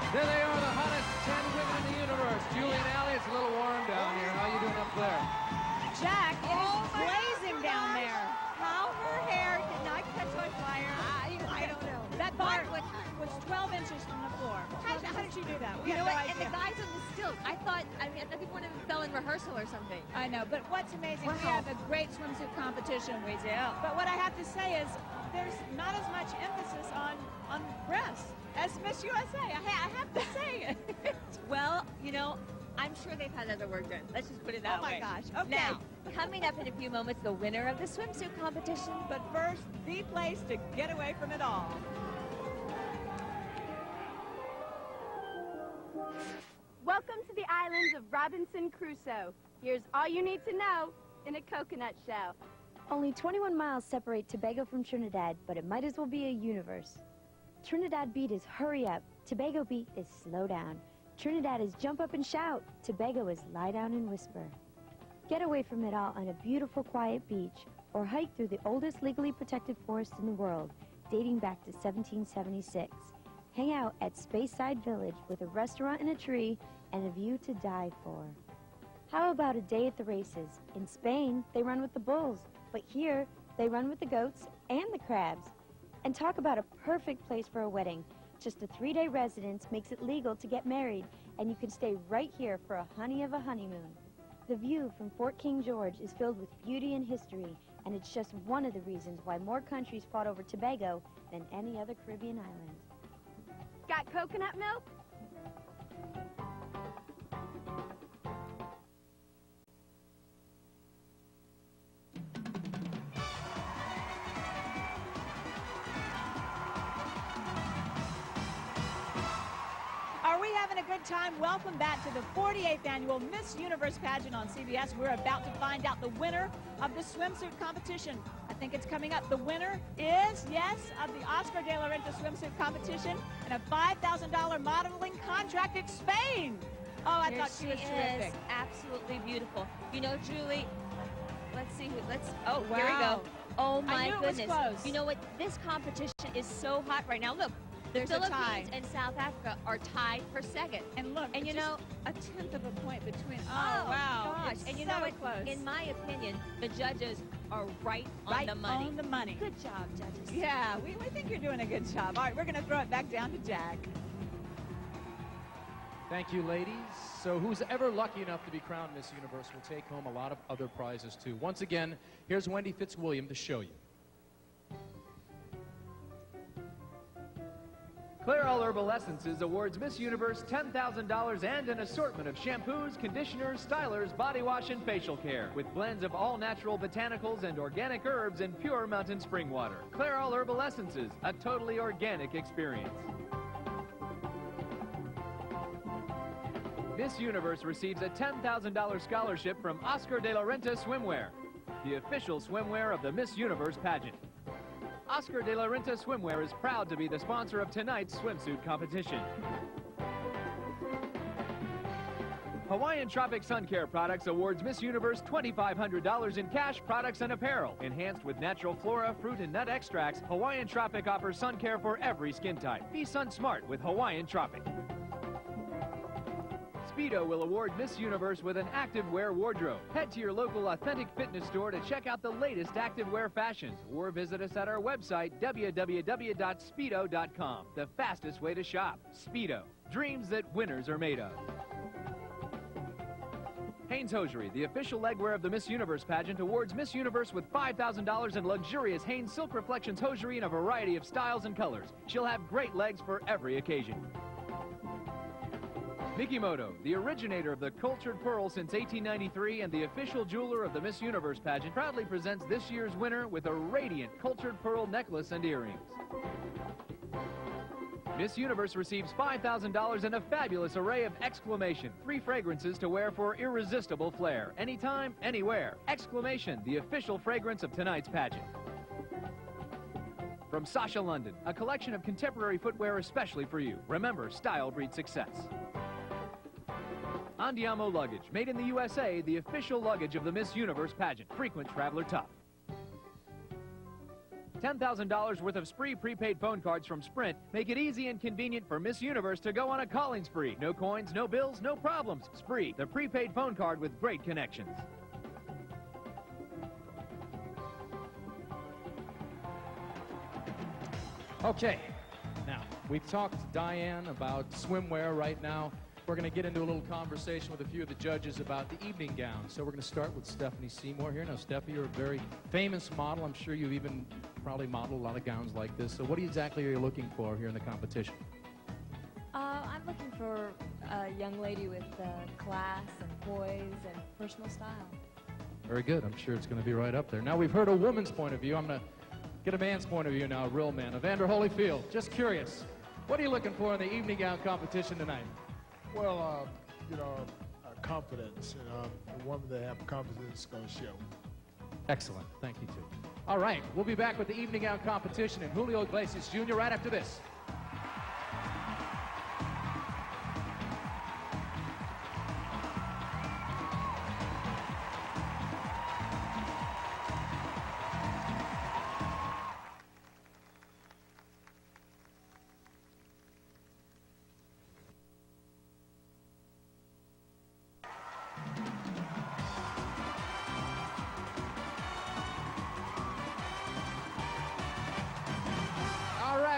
There they are, the hottest 10 women in the universe. Julie and Allie, it's a little warm down here. How you doing up there? Jack, it is blazing down there. How her hair did not catch on fire. I don't know. That bar was 12 inches from the floor. How did she do that? We You know have no what? And idea. the guys on the stilt, I think one of them fell in rehearsal or something. I know, but what's amazing, we have a great swimsuit competition. We do. But what I have to say is there's not as much emphasis on breasts as Miss USA. I have to say it. Well, you know, I'm sure they've had other work done. Let's just put it that Oh my way. gosh. Okay. Now, coming up in a few moments, the winner of the swimsuit competition. But first, the place to get away from it all. Welcome to the islands of Robinson Crusoe. Here's all you need to know in a coconut shell. Only 21 miles separate Tobago from Trinidad, but it might as well be a universe. Trinidad beat is hurry up, Tobago beat is slow down. Trinidad is jump up and shout, Tobago is lie down and whisper. Get away from it all on a beautiful quiet beach, or hike through the oldest legally protected forest in the world, dating back to 1776. Hang out at Speyside Village with a restaurant and a tree and a view to die for. How about a day at the races? In Spain, they run with the bulls, but here, they run with the goats and the crabs. And talk about a perfect place for a wedding. Just a 3-day residence makes it legal to get married, and you can stay right here for a honey of a honeymoon. The view from Fort King George is filled with beauty and history, and it's just one of the reasons why more countries fought over Tobago than any other Caribbean island. Got coconut milk? Are we having a good time? Welcome back to the 48th annual Miss Universe pageant on CBS. We're about to find out the winner of the swimsuit competition. I think it's coming up. The winner is, yes, of the Oscar de la Renta swimsuit competition and a $5,000 modeling contract in Spain. Oh, I Here thought she was terrific. is absolutely beautiful. You know, Julie, let's see oh, here we Wow. go. Oh I my knew it was goodness. close. You know what? This competition is so hot right now. Look, There's a Philippines tie. and South Africa are tied for second. And look, and you just know, a tenth of a point between. oh wow. gosh, It's and you so know what? close. In my opinion, the judges are right on the money. on the money. Good job, judges. Yeah, we think you're doing a good job. All right, we're going to throw it back down to Jack. Thank you, ladies. So who's ever lucky enough to be crowned Miss Universe will take home a lot of other prizes, too. Once again, here's Wendy Fitzwilliam to show you. Clairol Herbal Essences awards Miss Universe $10,000 and an assortment of shampoos, conditioners, stylers, body wash, and facial care with blends of all-natural botanicals and organic herbs in pure mountain spring water. Clairol Herbal Essences, a totally organic experience. Miss Universe receives a $10,000 scholarship from Oscar de la Renta Swimwear, the official swimwear of the Miss Universe pageant. Oscar de la Renta Swimwear is proud to be the sponsor of tonight's swimsuit competition. Hawaiian Tropic Sun Care Products awards Miss Universe $2,500 in cash, products, and apparel. Enhanced with natural flora, fruit, and nut extracts, Hawaiian Tropic offers sun care for every skin type. Be sun smart with Hawaiian Tropic. Speedo will award Miss Universe with an activewear wardrobe. Head to your local Authentic Fitness store to check out the latest activewear fashions, or visit us at our website, www.speedo.com. The fastest way to shop. Speedo. Dreams that winners are made of. Hanes Hosiery, the official legwear of the Miss Universe pageant, awards Miss Universe with $5,000 in luxurious Hanes Silk Reflections hosiery in a variety of styles and colors. She'll have great legs for every occasion. Mikimoto, the originator of the cultured pearl since 1893 and the official jeweler of the Miss Universe pageant, proudly presents this year's winner with a radiant cultured pearl necklace and earrings. Miss Universe receives $5,000 and a fabulous array of Exclamation, 3 fragrances to wear for irresistible flair. Anytime, anywhere. Exclamation, the official fragrance of tonight's pageant. From Sasha London, a collection of contemporary footwear especially for you. Remember, style breeds success. Andiamo Luggage, made in the USA, the official luggage of the Miss Universe pageant. Frequent traveler tough. $10,000 worth of Spree prepaid phone cards from Sprint make it easy and convenient for Miss Universe to go on a calling spree. No coins, no bills, no problems. Spree, the prepaid phone card with great connections. Okay, now, we've talked to Diane about swimwear. Right now, we're going to get into a little conversation with a few of the judges about the evening gowns. So we're going to start with Stephanie Seymour here. Now, Stephanie, you're a very famous model. I'm sure you've even probably modeled a lot of gowns like this. So what exactly are you looking for here in the competition? I'm looking for a young lady with class and poise and personal style. Very good. I'm sure it's going to be right up there. Now, we've heard a woman's point of view. I'm going to get a man's point of view now, a real man. Evander Holyfield, just curious. What are you looking for in the evening gown competition tonight? Well, confidence. The woman that have confidence is going to show. Excellent. Thank you, too. All right, we'll be back with the evening gown competition and Julio Iglesias Jr. right after this.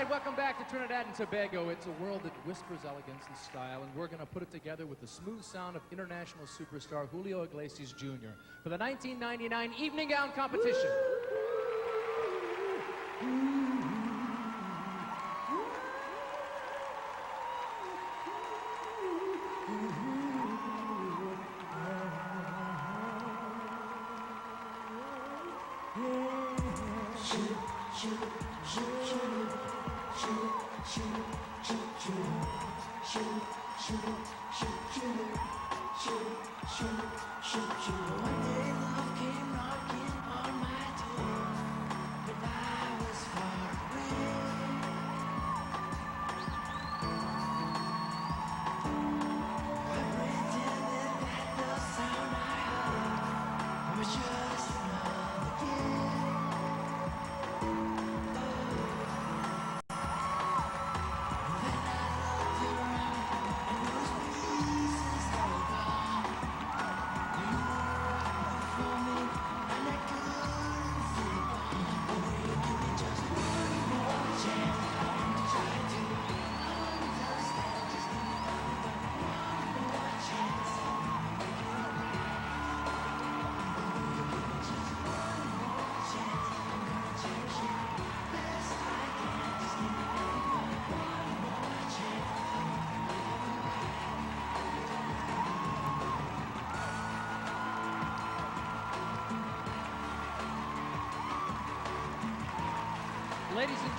Welcome back to Trinidad and Tobago. It's a world that whispers elegance and style, and we're going to put it together with the smooth sound of international superstar Julio Iglesias Jr. for the 1999 evening gown competition.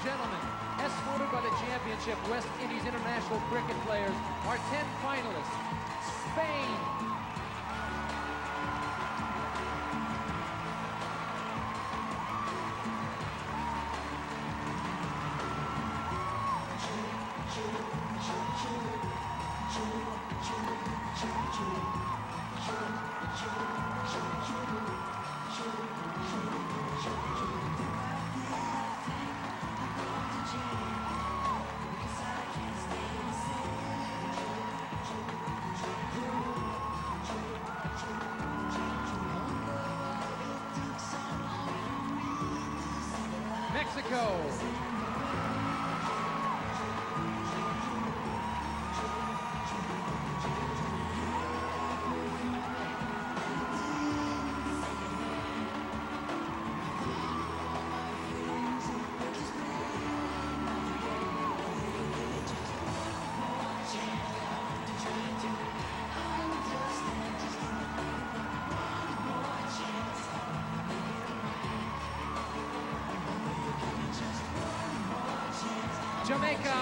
gentlemen, escorted by the championship West Indies international cricket players, are 10 finalists. Spain. Mexico. Jamaica.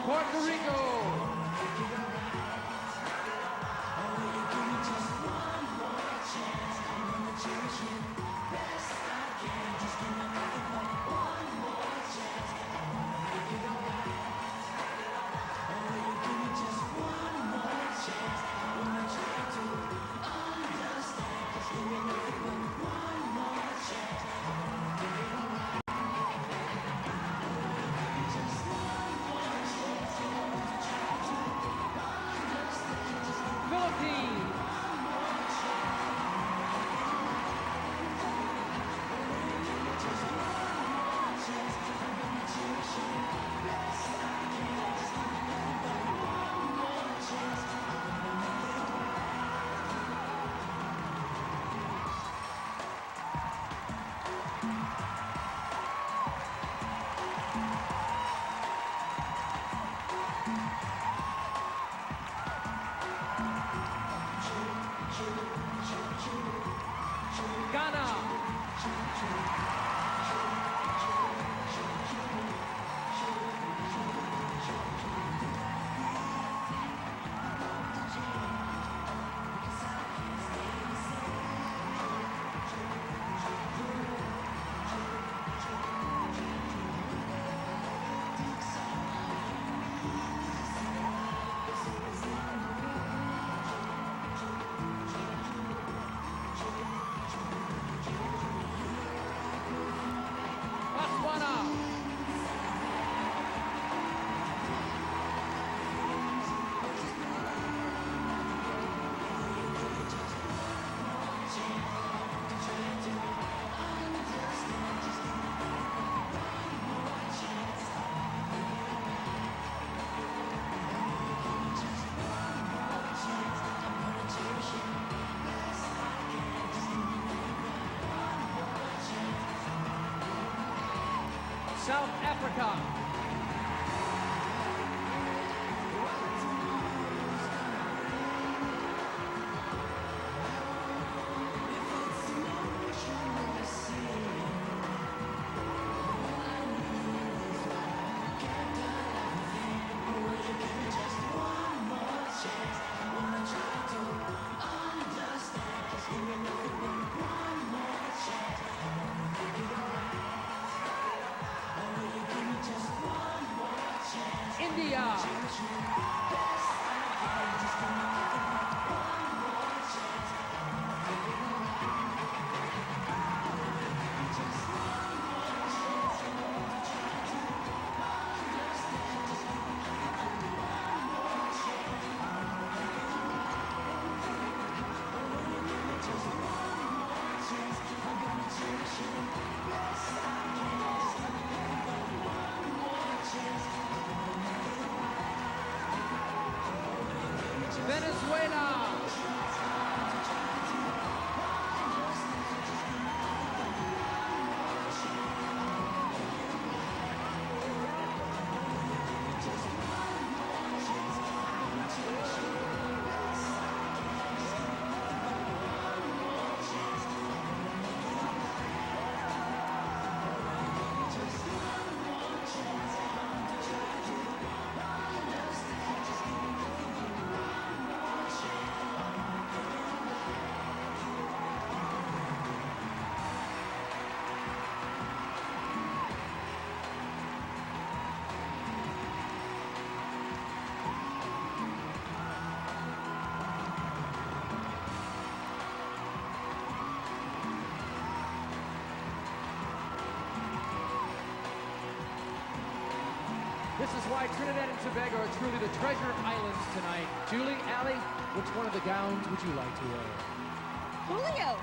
Puerto Rico. Philippines. Ghana. Botswana. South Africa. India. This is why Trinidad and Tobago are truly the treasure islands tonight. Julie, Allie, which one of the gowns would you like to wear? Julio.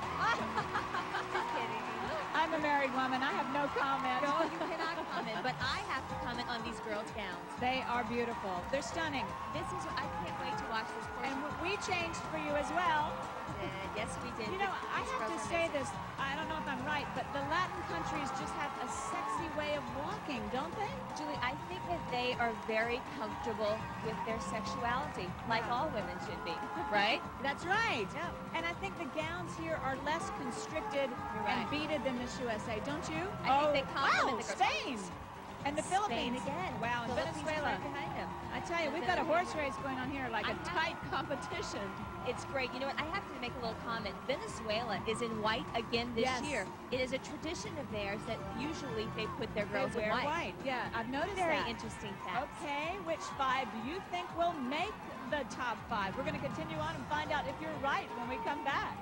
I'm a married woman. I have no comment. No, you cannot comment, but I have to comment on these girls' gowns. They are beautiful. They're stunning. This is, I can't wait to watch this portion. And we changed for you as well. Yes, we did. You know, I have to say this, I don't know if I'm right, but the Latin countries just have a sexy way of walking, don't they? Julie, I think that they are very comfortable with their sexuality, like all women should be, right? That's right. Yeah. And I think the gowns here are less constricted and beaded than Miss USA, don't you? I think they complement the girls. Spain! And the Philippines. again. Wow, and Philippines Venezuela. right behind them. I tell you, we've got a horse race going on here, like a tight competition. It's great. You know what? I have to make a little comment. Venezuela is in white again this year. It is a tradition of theirs that usually they put their girls They in wear white. Yeah, I've noticed Very that. interesting fact. Okay, which 5 do you think will make the top 5? We're going to continue on and find out if you're right when we come back.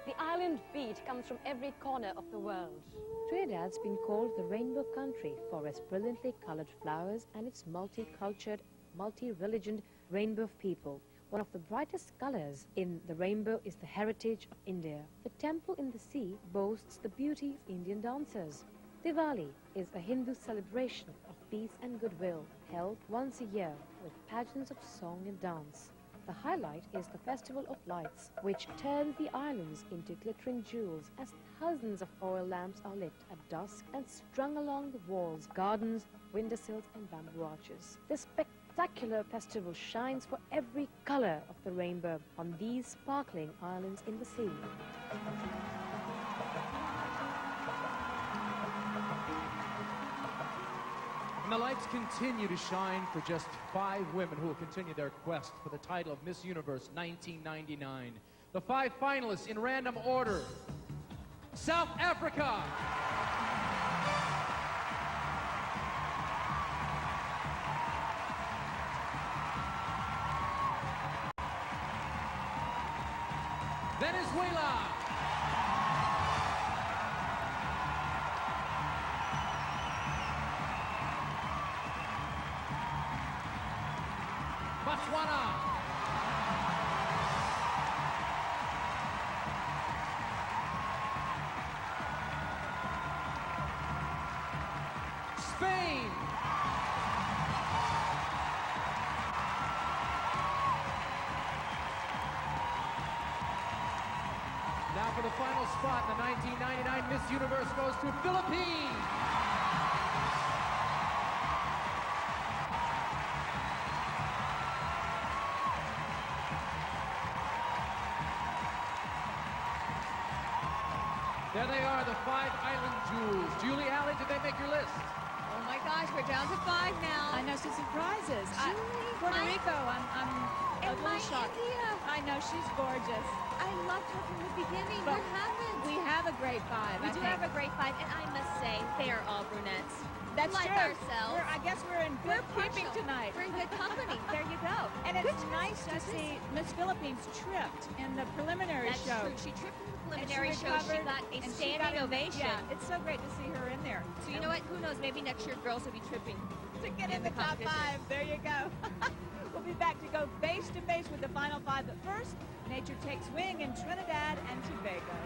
The island beat comes from every corner of the world. Trinidad's been called the Rainbow Country for its brilliantly colored flowers and its multicultural, multi-religioned rainbow of people. One of the brightest colors in the rainbow is the heritage of India. The temple in the sea boasts the beauty of Indian dancers. Diwali is a Hindu celebration of peace and goodwill, held once a year with pageants of song and dance. The highlight is the Festival of Lights, which turns the islands into glittering jewels as thousands of oil lamps are lit at dusk and strung along the walls, gardens, windowsills and bamboo arches. This spectacular festival shines for every color of the rainbow on these sparkling islands in the sea. And the lights continue to shine for just 5 women who will continue their quest for the title of Miss Universe 1999. The 5 finalists in random order. South Africa. Venezuela. Botswana. Spain. Now for the final spot, the 1999 Miss Universe goes to Philippines. There they are, the 5 island jewels. Julie Alley, did they make your list? Oh my gosh, we're down to 5 now. I know some surprises. Puerto Rico, I'm a little shocked. I know, she's gorgeous. I loved her from the beginning. But what happened? We have a great 5. We do have a great 5, and I must say, they are all brunettes. That's like true. ourselves. I guess we're in good keeping tonight. We're in good company. There you go. And it's nice to see Miss Philippines tripped in the preliminary That's show. true. She tripped in the preliminary show. She got a standing ovation. Yeah, it's so great to see her in there. So you know what? Who knows? Maybe next year girls will be tripping to get in the top 5. There you go. We'll be back to go face to face with the final 5. But first, nature takes wing in Trinidad and Tobago.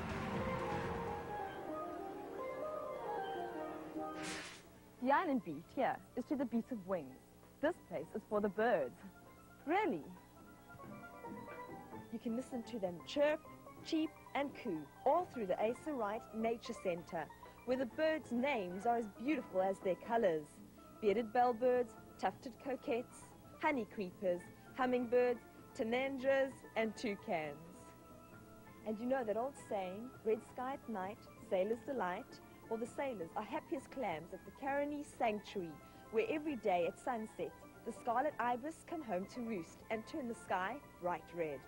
The island beat here is to the beat of wings. This place is for the birds. Really? You can listen to them chirp, cheep, and coo all through the Asa Wright Nature Center, where the birds' names are as beautiful as their colors. Bearded bellbirds, tufted coquettes, honey creepers, hummingbirds, tanandras, and toucans. And you know that old saying, red sky at night, sailor's delight? Well, the sailors are happy as clams at the Caroni Sanctuary, where every day at sunset, the scarlet ibis come home to roost and turn the sky bright red.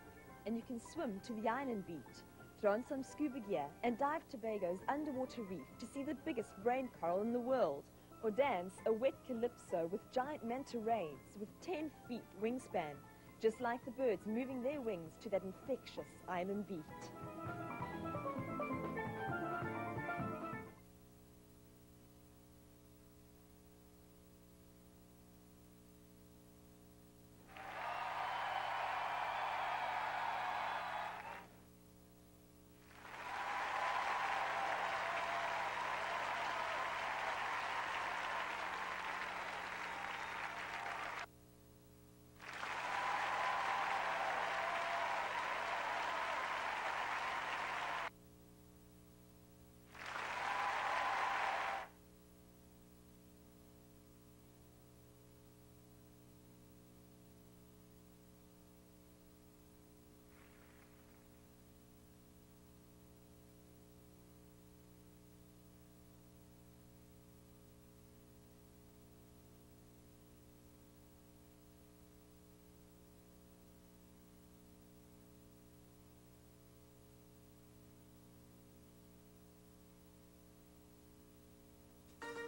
And you can swim to the island beat, throw on some scuba gear, and dive Tobago's underwater reef to see the biggest brain coral in the world, or dance a wet calypso with giant manta rays with 10 feet wingspan, just like the birds moving their wings to that infectious island beat.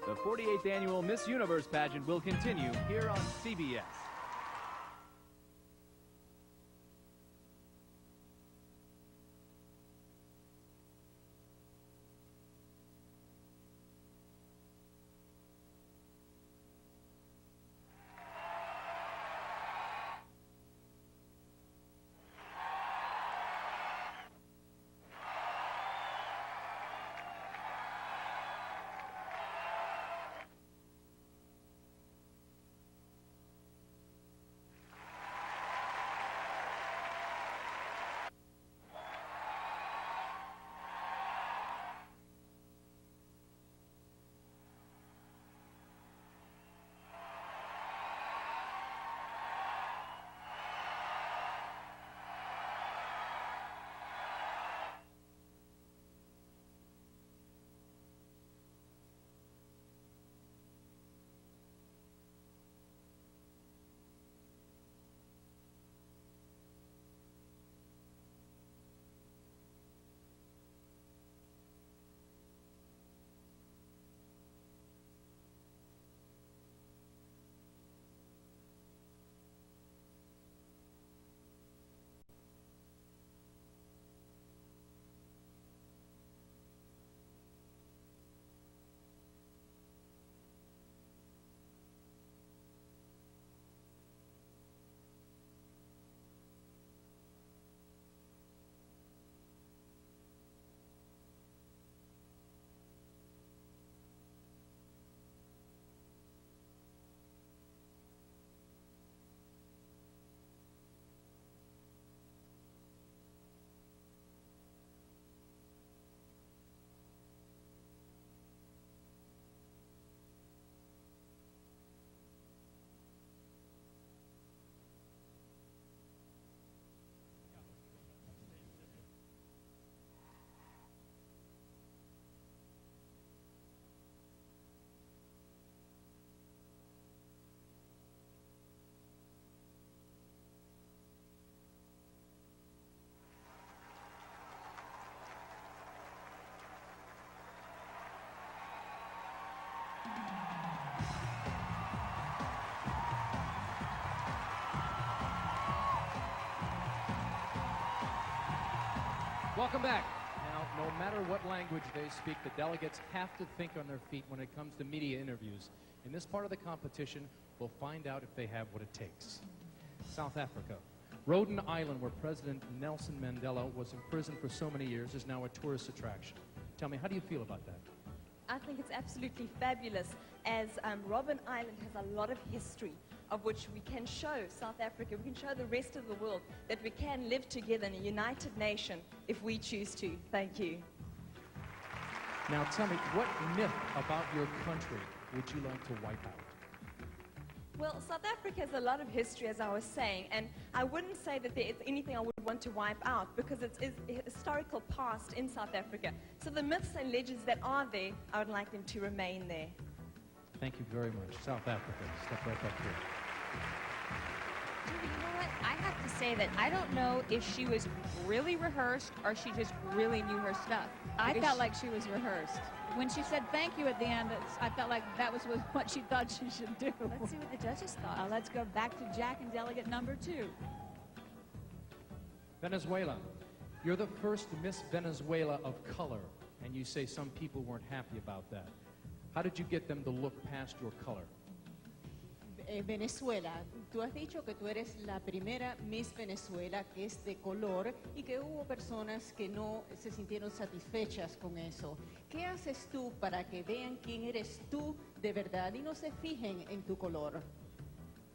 The 48th annual Miss Universe pageant will continue here on CBS. Welcome back. Now, no matter what language they speak, the delegates have to think on their feet when it comes to media interviews. In this part of the competition, we'll find out if they have what it takes. South Africa. Rhoden Island, where President Nelson Mandela was imprisoned for so many years, is now a tourist attraction. Tell me, how do you feel about that? I think it's absolutely fabulous, as Robben Island has a lot of history of which we can show South Africa, we can show the rest of the world that we can live together in a united nation if we choose to. Thank you. Now tell me, what myth about your country would you like to wipe out? Well, South Africa has a lot of history, as I was saying, and I wouldn't say that there is anything I would want to wipe out because it's a historical past in South Africa. So the myths and legends that are there, I would like them to remain there. Thank you very much. South Africa, step right up here. You know what? I have to say that I don't know if she was really rehearsed or she just really knew her stuff. I Because felt like she was rehearsed. When she said thank you at the end, I felt like that was what she thought she should do. Let's see what the judges thought. Let's go back to Jack and delegate number 2. Venezuela. You're the first Miss Venezuela of color, and you say some people weren't happy about that. How did you get them to look past your color? Venezuela, tú has dicho que tú eres la primera Miss Venezuela que es de color y que hubo personas que no se sintieron satisfechas con eso. ¿Qué haces tú para que vean quién eres tú de verdad y no se fijen en tu color?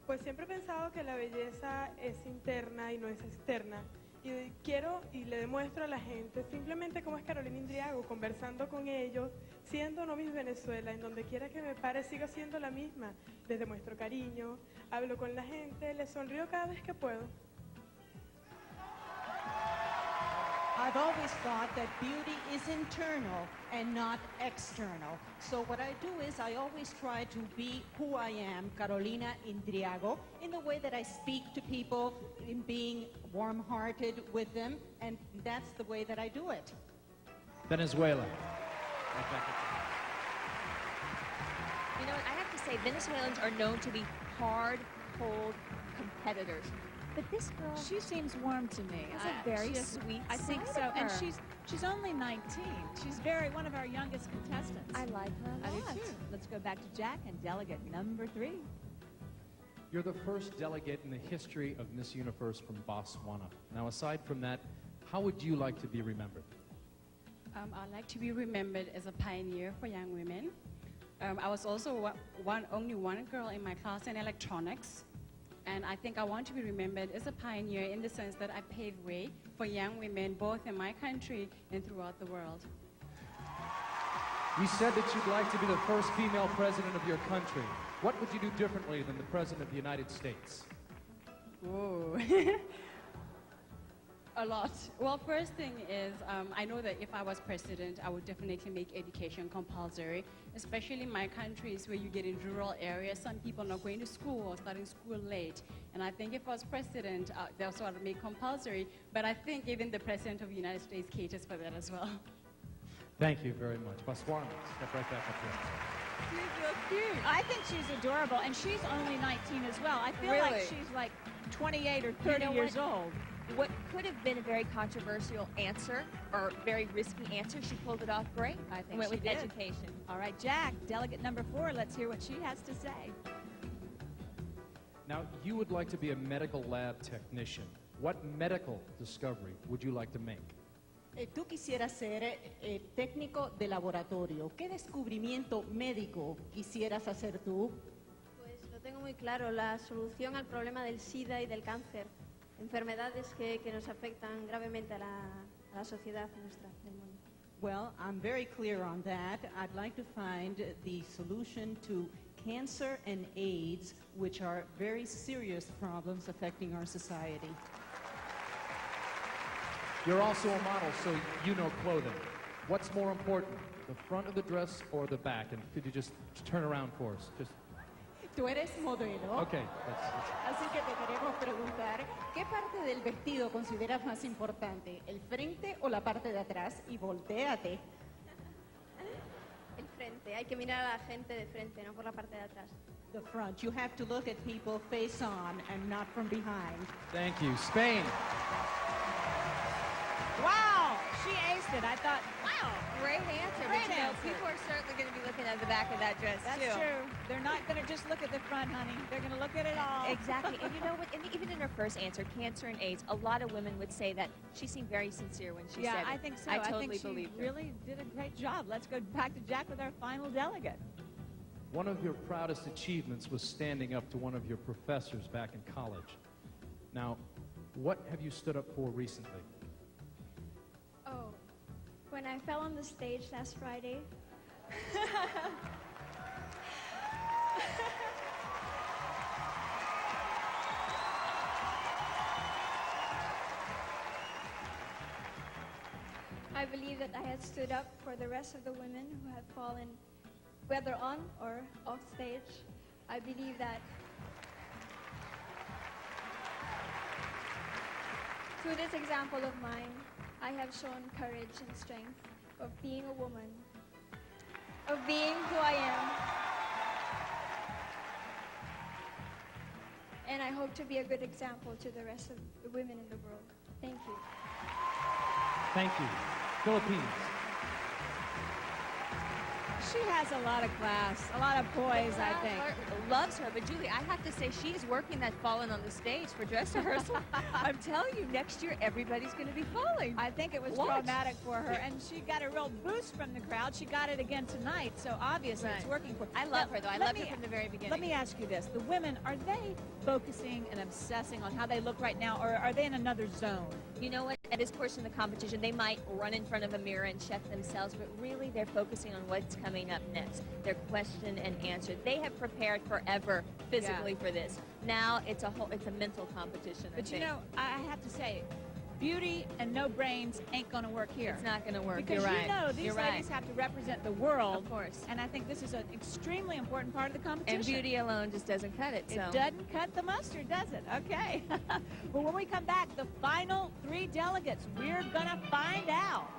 Pues siempre he pensado que la belleza es interna y no es externa. Y quiero y le demuestro a la gente simplemente cómo es Carolina Indriago, conversando con ellos, siendo no Miss Venezuela, en donde quiera que me pare sigo siendo la misma. Les demuestro cariño, hablo con la gente, les sonrío cada vez que puedo. I've always thought that beauty is internal and not external. So what I do is I always try to be who I am, Carolina Indriago, in the way that I speak to people, in being warm-hearted with them, and that's the way that I do it. Venezuela. You know what? I have to say, Venezuelans are known to be hard, cold competitors. But this girl, She seems warm to me. Has a very She has- sweet I think side so, of and her. she's only 19. She's one of our youngest contestants. I like her a I do lot. too. Let's go back to Jack and delegate number 3. You're the first delegate in the history of Miss Universe from Botswana. Now, aside from that, how would you like to be remembered? I'd like to be remembered as a pioneer for young women. I was also only one girl in my class in electronics. And I think I want to be remembered as a pioneer in the sense that I paved way for young women both in my country and throughout the world. You said that you'd like to be the first female president of your country. What would you do differently than the president of the United States? Whoa. A lot. Well, first thing is, I know that if I was president, I would definitely make education compulsory, especially in my countries where you get in rural areas. Some people are not going to school or starting school late. And I think if I was president, they'll sort of make compulsory. But I think even the president of the United States caters for that as well. Thank you very much. Botswana, step right back up here. She's so cute. I think she's adorable, and she's only 19 as well. I feel like Really? she's like 28 or 30 You know years what? old. What could have been a very controversial answer or very risky answer, she pulled it off great. I think Went she with did. education. All right, Jack, delegate number 4, let's hear what she has to say. Now, you would like to be a medical lab technician. What medical discovery would you like to make? Tú quisieras ser técnico de laboratorio. ¿Qué descubrimiento médico quisieras hacer tú? Pues lo tengo muy claro, la solución al problema del SIDA y del cáncer, enfermedades que nos afectan gravemente a la sociedad nuestra del mundo. Well, I'm very clear on that. I'd like to find the solution to cancer and AIDS, which are very serious problems affecting our society. You're also a model, so you know clothing. What's more important, the front of the dress or the back? And could you just turn around for us? Just Tú eres modelo. okay. Así que te queremos preguntar, ¿qué parte del vestido consideras más importante? ¿El frente o la parte de atrás? Y voltéate. El frente, hay que mirar a la gente de frente, no por la parte de atrás. The front. You have to look at people face on and not from behind. Thank you. Spain. Wow, She aced it. I thought, wow. Great answer. Great but you know, answer. people are certainly going to be looking at the back of that dress, That's too. true. They're not going to just look at the front, honey. They're going to look at it all. Exactly. And you know what? And even in her first answer, cancer and AIDS, a lot of women would say that she seemed very sincere when she said it. Yeah, I think so. I totally think she believed her. really did a great job. Let's go back to Jack with our final delegate. One of your proudest achievements was standing up to one of your professors back in college. Now, what have you stood up for recently? Oh, when I fell on the stage last Friday. I believe that I had stood up for the rest of the women who had fallen, whether on or off stage. I believe that through this example of mine, I have shown courage and strength of being a woman, of being who I am. And I hope to be a good example to the rest of the women in the world. Thank you. Thank you. Philippines. She has a lot of class, a lot of poise, I think. Loves her, but Julie, I have to say she's working that falling on the stage for dress rehearsal. I'm telling you, next year everybody's going to be falling. I think it was traumatic for her, and she got a real boost from the crowd. She got it again tonight, so obviously it's working for her. I love her, though. I loved her from the very beginning. Let me ask you this. The women, are they focusing and obsessing on how they look right now, or are they in another zone? You know what? At this portion of the competition, they might run in front of a mirror and check themselves, but really they're focusing on what's coming up next. Their question and answer. They have prepared forever physically for this. Now it's a mental competition. But you know, I have to say, beauty and no brains ain't going to work here. It's not going to work. Because You're right. you know these ladies have to represent the world. Of course. And I think this is an extremely important part of the competition. And beauty alone just doesn't cut it. It doesn't cut the mustard, does it? Okay. Well, when we come back, the final 3 delegates, we're going to find out.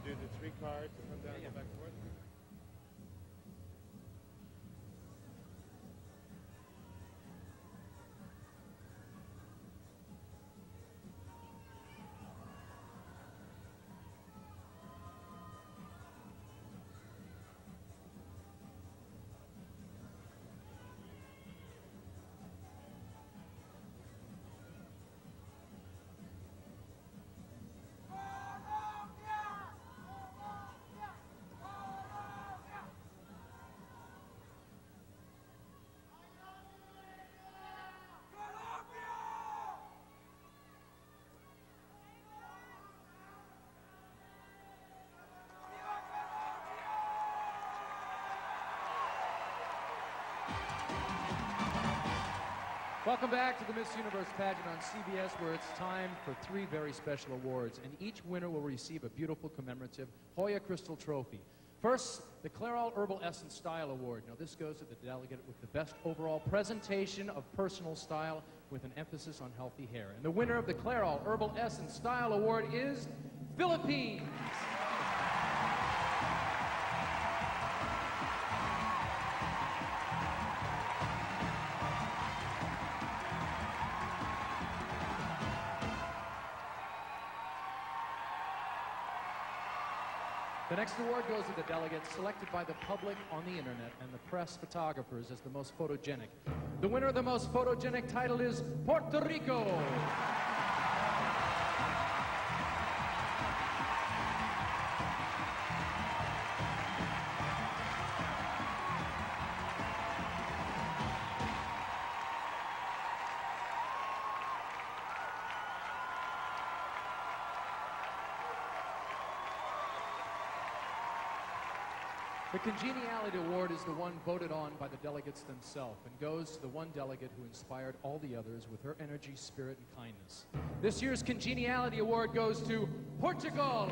Do the 3 cards and come down and go back and forth. Welcome back to the Miss Universe pageant on CBS, where it's time for 3 very special awards, and each winner will receive a beautiful commemorative Hoya Crystal Trophy. First, the Clairol Herbal Essence Style Award. Now, this goes to the delegate with the best overall presentation of personal style with an emphasis on healthy hair. And the winner of the Clairol Herbal Essence Style Award is Philippines. The next award goes to the delegates selected by the public on the internet and the press photographers as the most photogenic. The winner of the most photogenic title is Puerto Rico. The Congeniality Award is the one voted on by the delegates themselves and goes to the one delegate who inspired all the others with her energy, spirit, and kindness. This year's Congeniality Award goes to Portugal.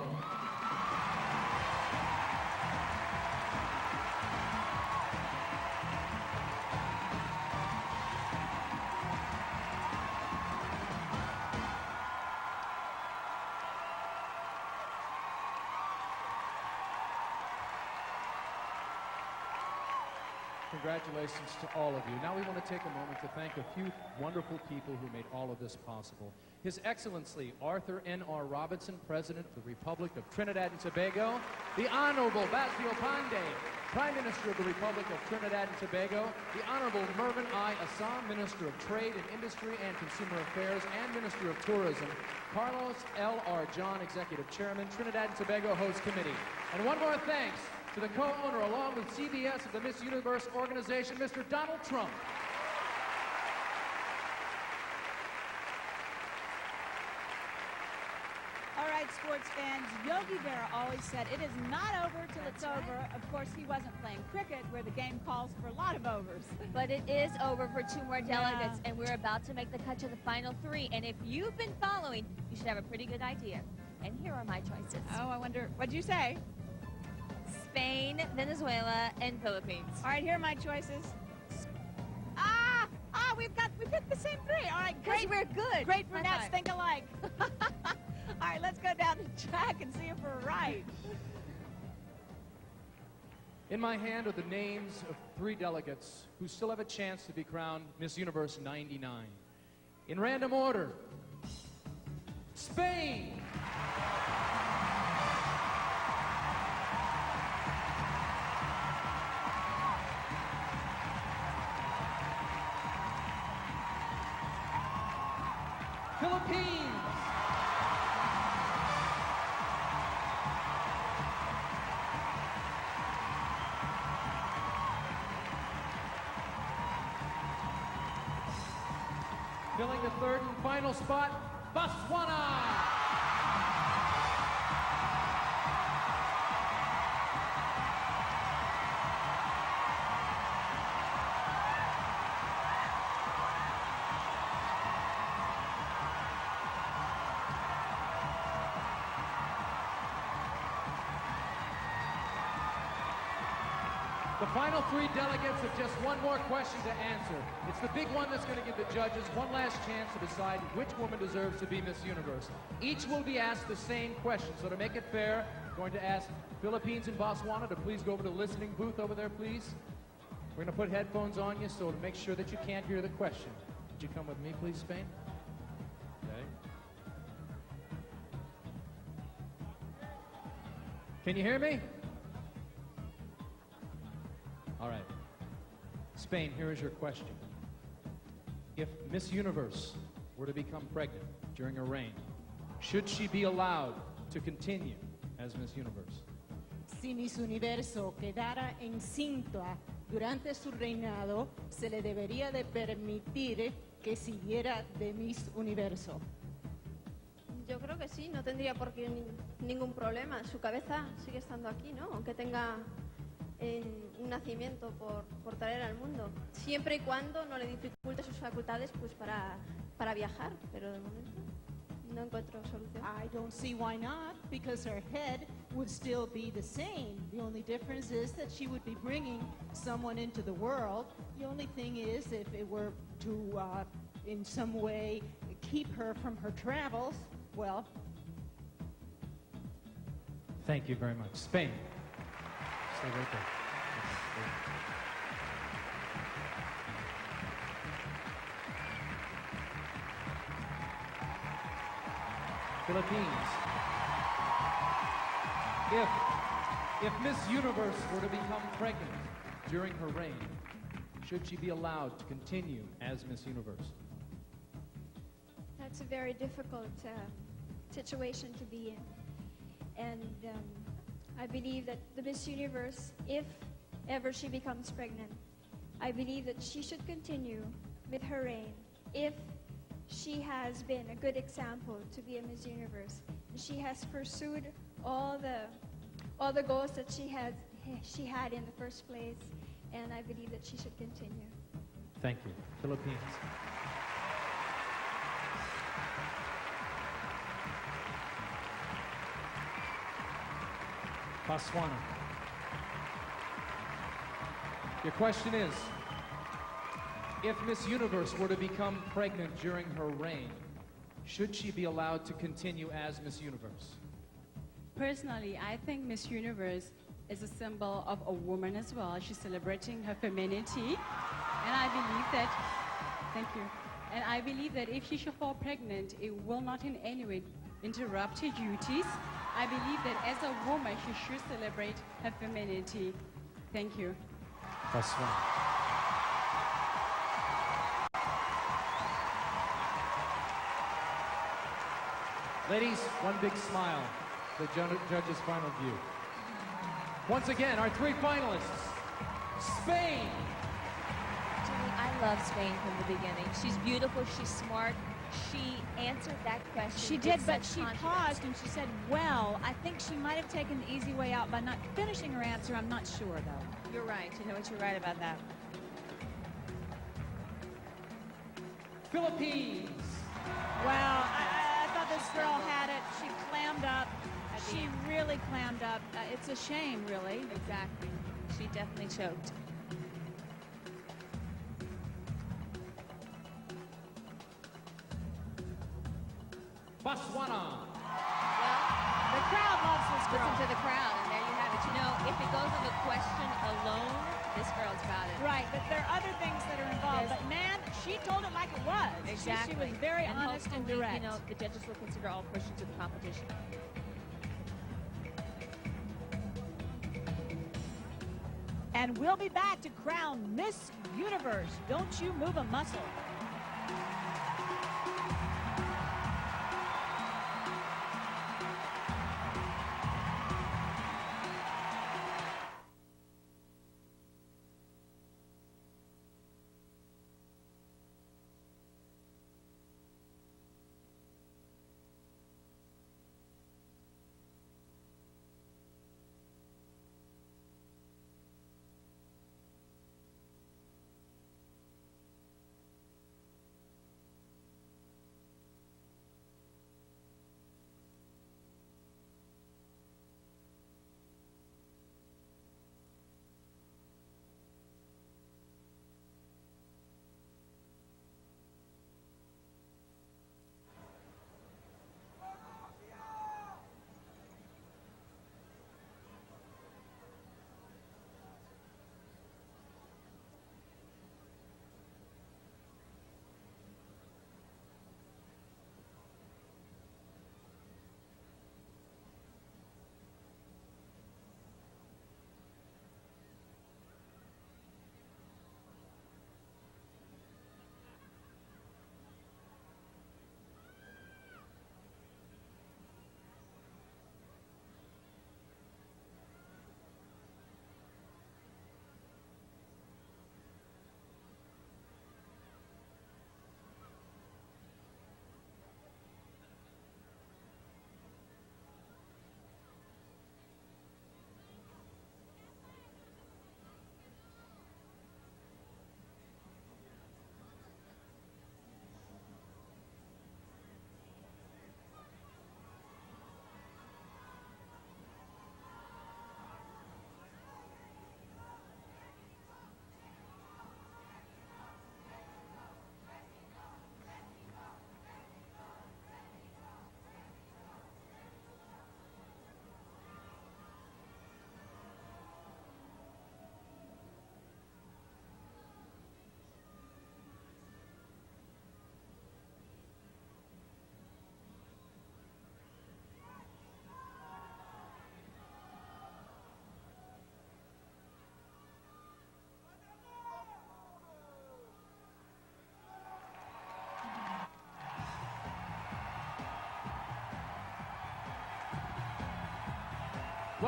Congratulations to all of you. Now we want to take a moment to thank a few wonderful people who made all of this possible. His Excellency Arthur N.R. Robinson, President of the Republic of Trinidad and Tobago, the Honorable Basil Pandey, Prime Minister of the Republic of Trinidad and Tobago, the Honorable Mervyn I. Assam, Minister of Trade and Industry and Consumer Affairs and Minister of Tourism, Carlos L.R. John, Executive Chairman, Trinidad and Tobago Host Committee. And one more thanks to the co-owner, along with CBS, of the Miss Universe organization, Mr. Donald Trump. All right, sports fans, Yogi Berra always said it is not over till it's over. Of course, he wasn't playing cricket, where the game calls for a lot of overs. But it is over for 2 more delegates, and we're about to make the cut to the final 3. And if you've been following, you should have a pretty good idea. And here are my choices. Oh, I wonder, what'd you say? Spain, Venezuela, and Philippines. All right, here are my choices. We picked the same 3. All right, great. We're good. Great brunettes think alike. All right, let's go down the track and see if we're right. In my hand are the names of 3 delegates who still have a chance to be crowned Miss Universe 99. In random order, Spain. Philippines. Filling the 3rd and final spot, Botswana. The final 3 delegates have just one more question to answer. It's the big one that's going to give the judges one last chance to decide which woman deserves to be Miss Universe. Each will be asked the same question. So to make it fair, I'm going to ask Philippines and Botswana to please go over to the listening booth over there, please. We're going to put headphones on you so to make sure that you can't hear the question. Would you come with me, please, Spain? Okay. Can you hear me? All right. Spain, here is your question. If Miss Universe were to become pregnant during her reign, should she be allowed to continue as Miss Universe? Si Miss Universo quedara encinta durante su reinado, se le debería de permitir que siguiera de Miss Universo. Yo creo que sí, no tendría por qué ningún problema. Su cabeza sigue estando aquí, ¿no? Aunque tenga un nacimiento por traer al mundo, siempre y cuando no le dificulte sus facultades pues para viajar, pero de momento no encuentro solución. I don't see why not, because her head would still be the same. The only difference is that she would be bringing someone into the world. The only thing is, if it were to, in some way, keep her from her travels, well. Thank you very much. Spain. Stay right there. Philippines. If Miss Universe were to become pregnant during her reign, should she be allowed to continue as Miss Universe? That's a very difficult situation to be in. And I believe that the Miss Universe, if ever she becomes pregnant, I believe that she should continue with her reign if she has been a good example to be a Miss Universe. She has pursued all the goals that she had in the first place, and I believe that she should continue. Thank you. Philippines. Botswana. Your question is, if Miss Universe were to become pregnant during her reign, should she be allowed to continue as Miss Universe? Personally, I think Miss Universe is a symbol of a woman as well. She's celebrating her femininity. And I believe that, thank you. And I believe that if she should fall pregnant, it will not in any way interrupt her duties. I believe that as a woman, she should celebrate her femininity. Thank you. That's right. Ladies, one big smile. The judges' final view. Once again, our three finalists. Spain. I love Spain from the beginning. She's beautiful, she's smart. She answered that question. She did, but she paused and she said, well, I think she might have taken the easy way out by not finishing her answer. I'm not sure, though. You're right. You know what? You're right about that. Philippines. Well, I thought this girl had it. She clammed up. She really clammed up. It's a shame, really. Exactly. She definitely choked. Botswana. The crowd loves this girl. Listen to the crowd, and there you have it. You know, if it goes on the question alone, this girl's got it. Right, but there are other things that are involved. But man, she told it like it was. Exactly. She was very honest and direct. You know, the judges will consider all questions of the competition. And we'll be back to crown Miss Universe. Don't you move a muscle.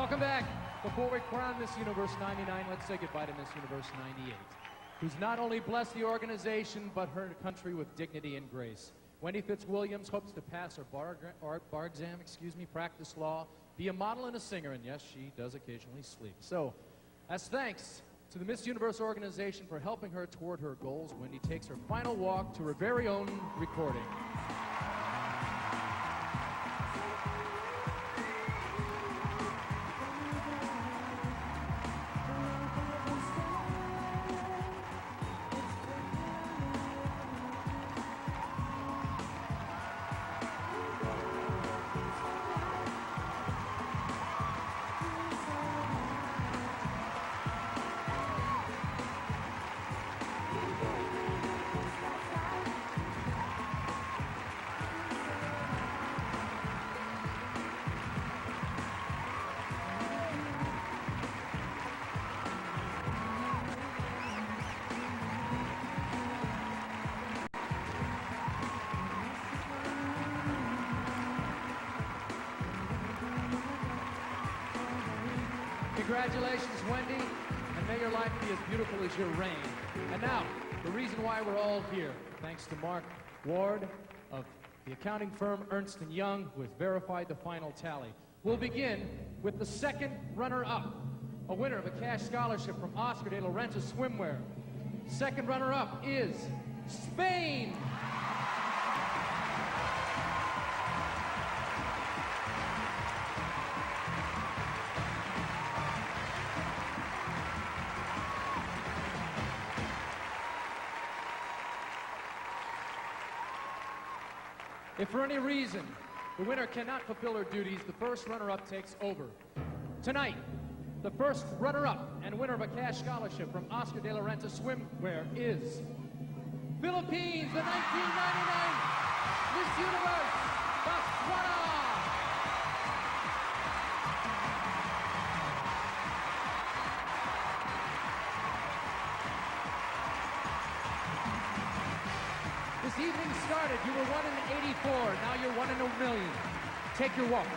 Welcome back. Before we crown Miss Universe 99, let's say goodbye to Miss Universe 98, who's not only blessed the organization, but her country with dignity and grace. Wendy Fitzwilliams hopes to pass her bar exam, practice law, be a model and a singer, and yes, she does occasionally sleep. So, as thanks to the Miss Universe organization for helping her toward her goals, Wendy takes her final walk to her very own recording. Congratulations, Wendy, and may your life be as beautiful as your reign. And now, the reason why we're all here, thanks to Mark Ward of the accounting firm Ernst & Young, who has verified the final tally. We'll begin with the second runner-up, a winner of a cash scholarship from Oscar de la Renta Swimwear. Second runner-up is Spain. If for any reason the winner cannot fulfill her duties, the first runner-up takes over. Tonight, the first runner-up and winner of a cash scholarship from Oscar de la Renta Swimwear is Philippines, the 1999 Miss Universe, Botswana. This evening started, you were 1 in 84, now you're 1 in a million. Take your walk.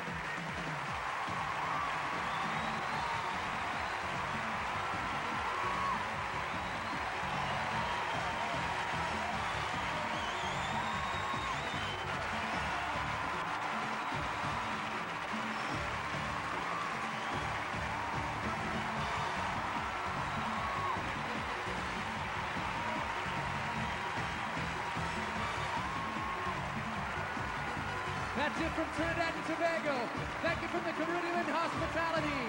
That's it from Trinidad and Tobago. Thank you from the Caribbean Hospitality.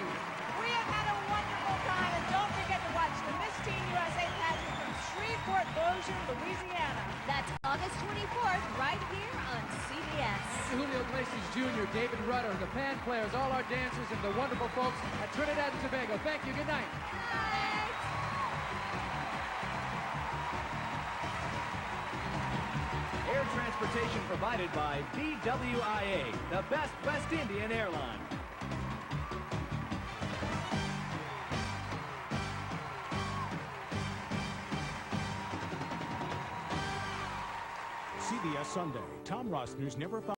We have had a wonderful time, and don't forget to watch the Miss Teen USA pageant from Shreveport, Bossier, Louisiana. That's August 24th, right here on CBS. Julio Iglesias Jr., David Rudder, the band players, all our dancers, and the wonderful folks at Trinidad and Tobago. Thank you. Good night. Air transportation provided by BWIA, the best West Indian airline. CBS Sunday. Tom Rosner's never found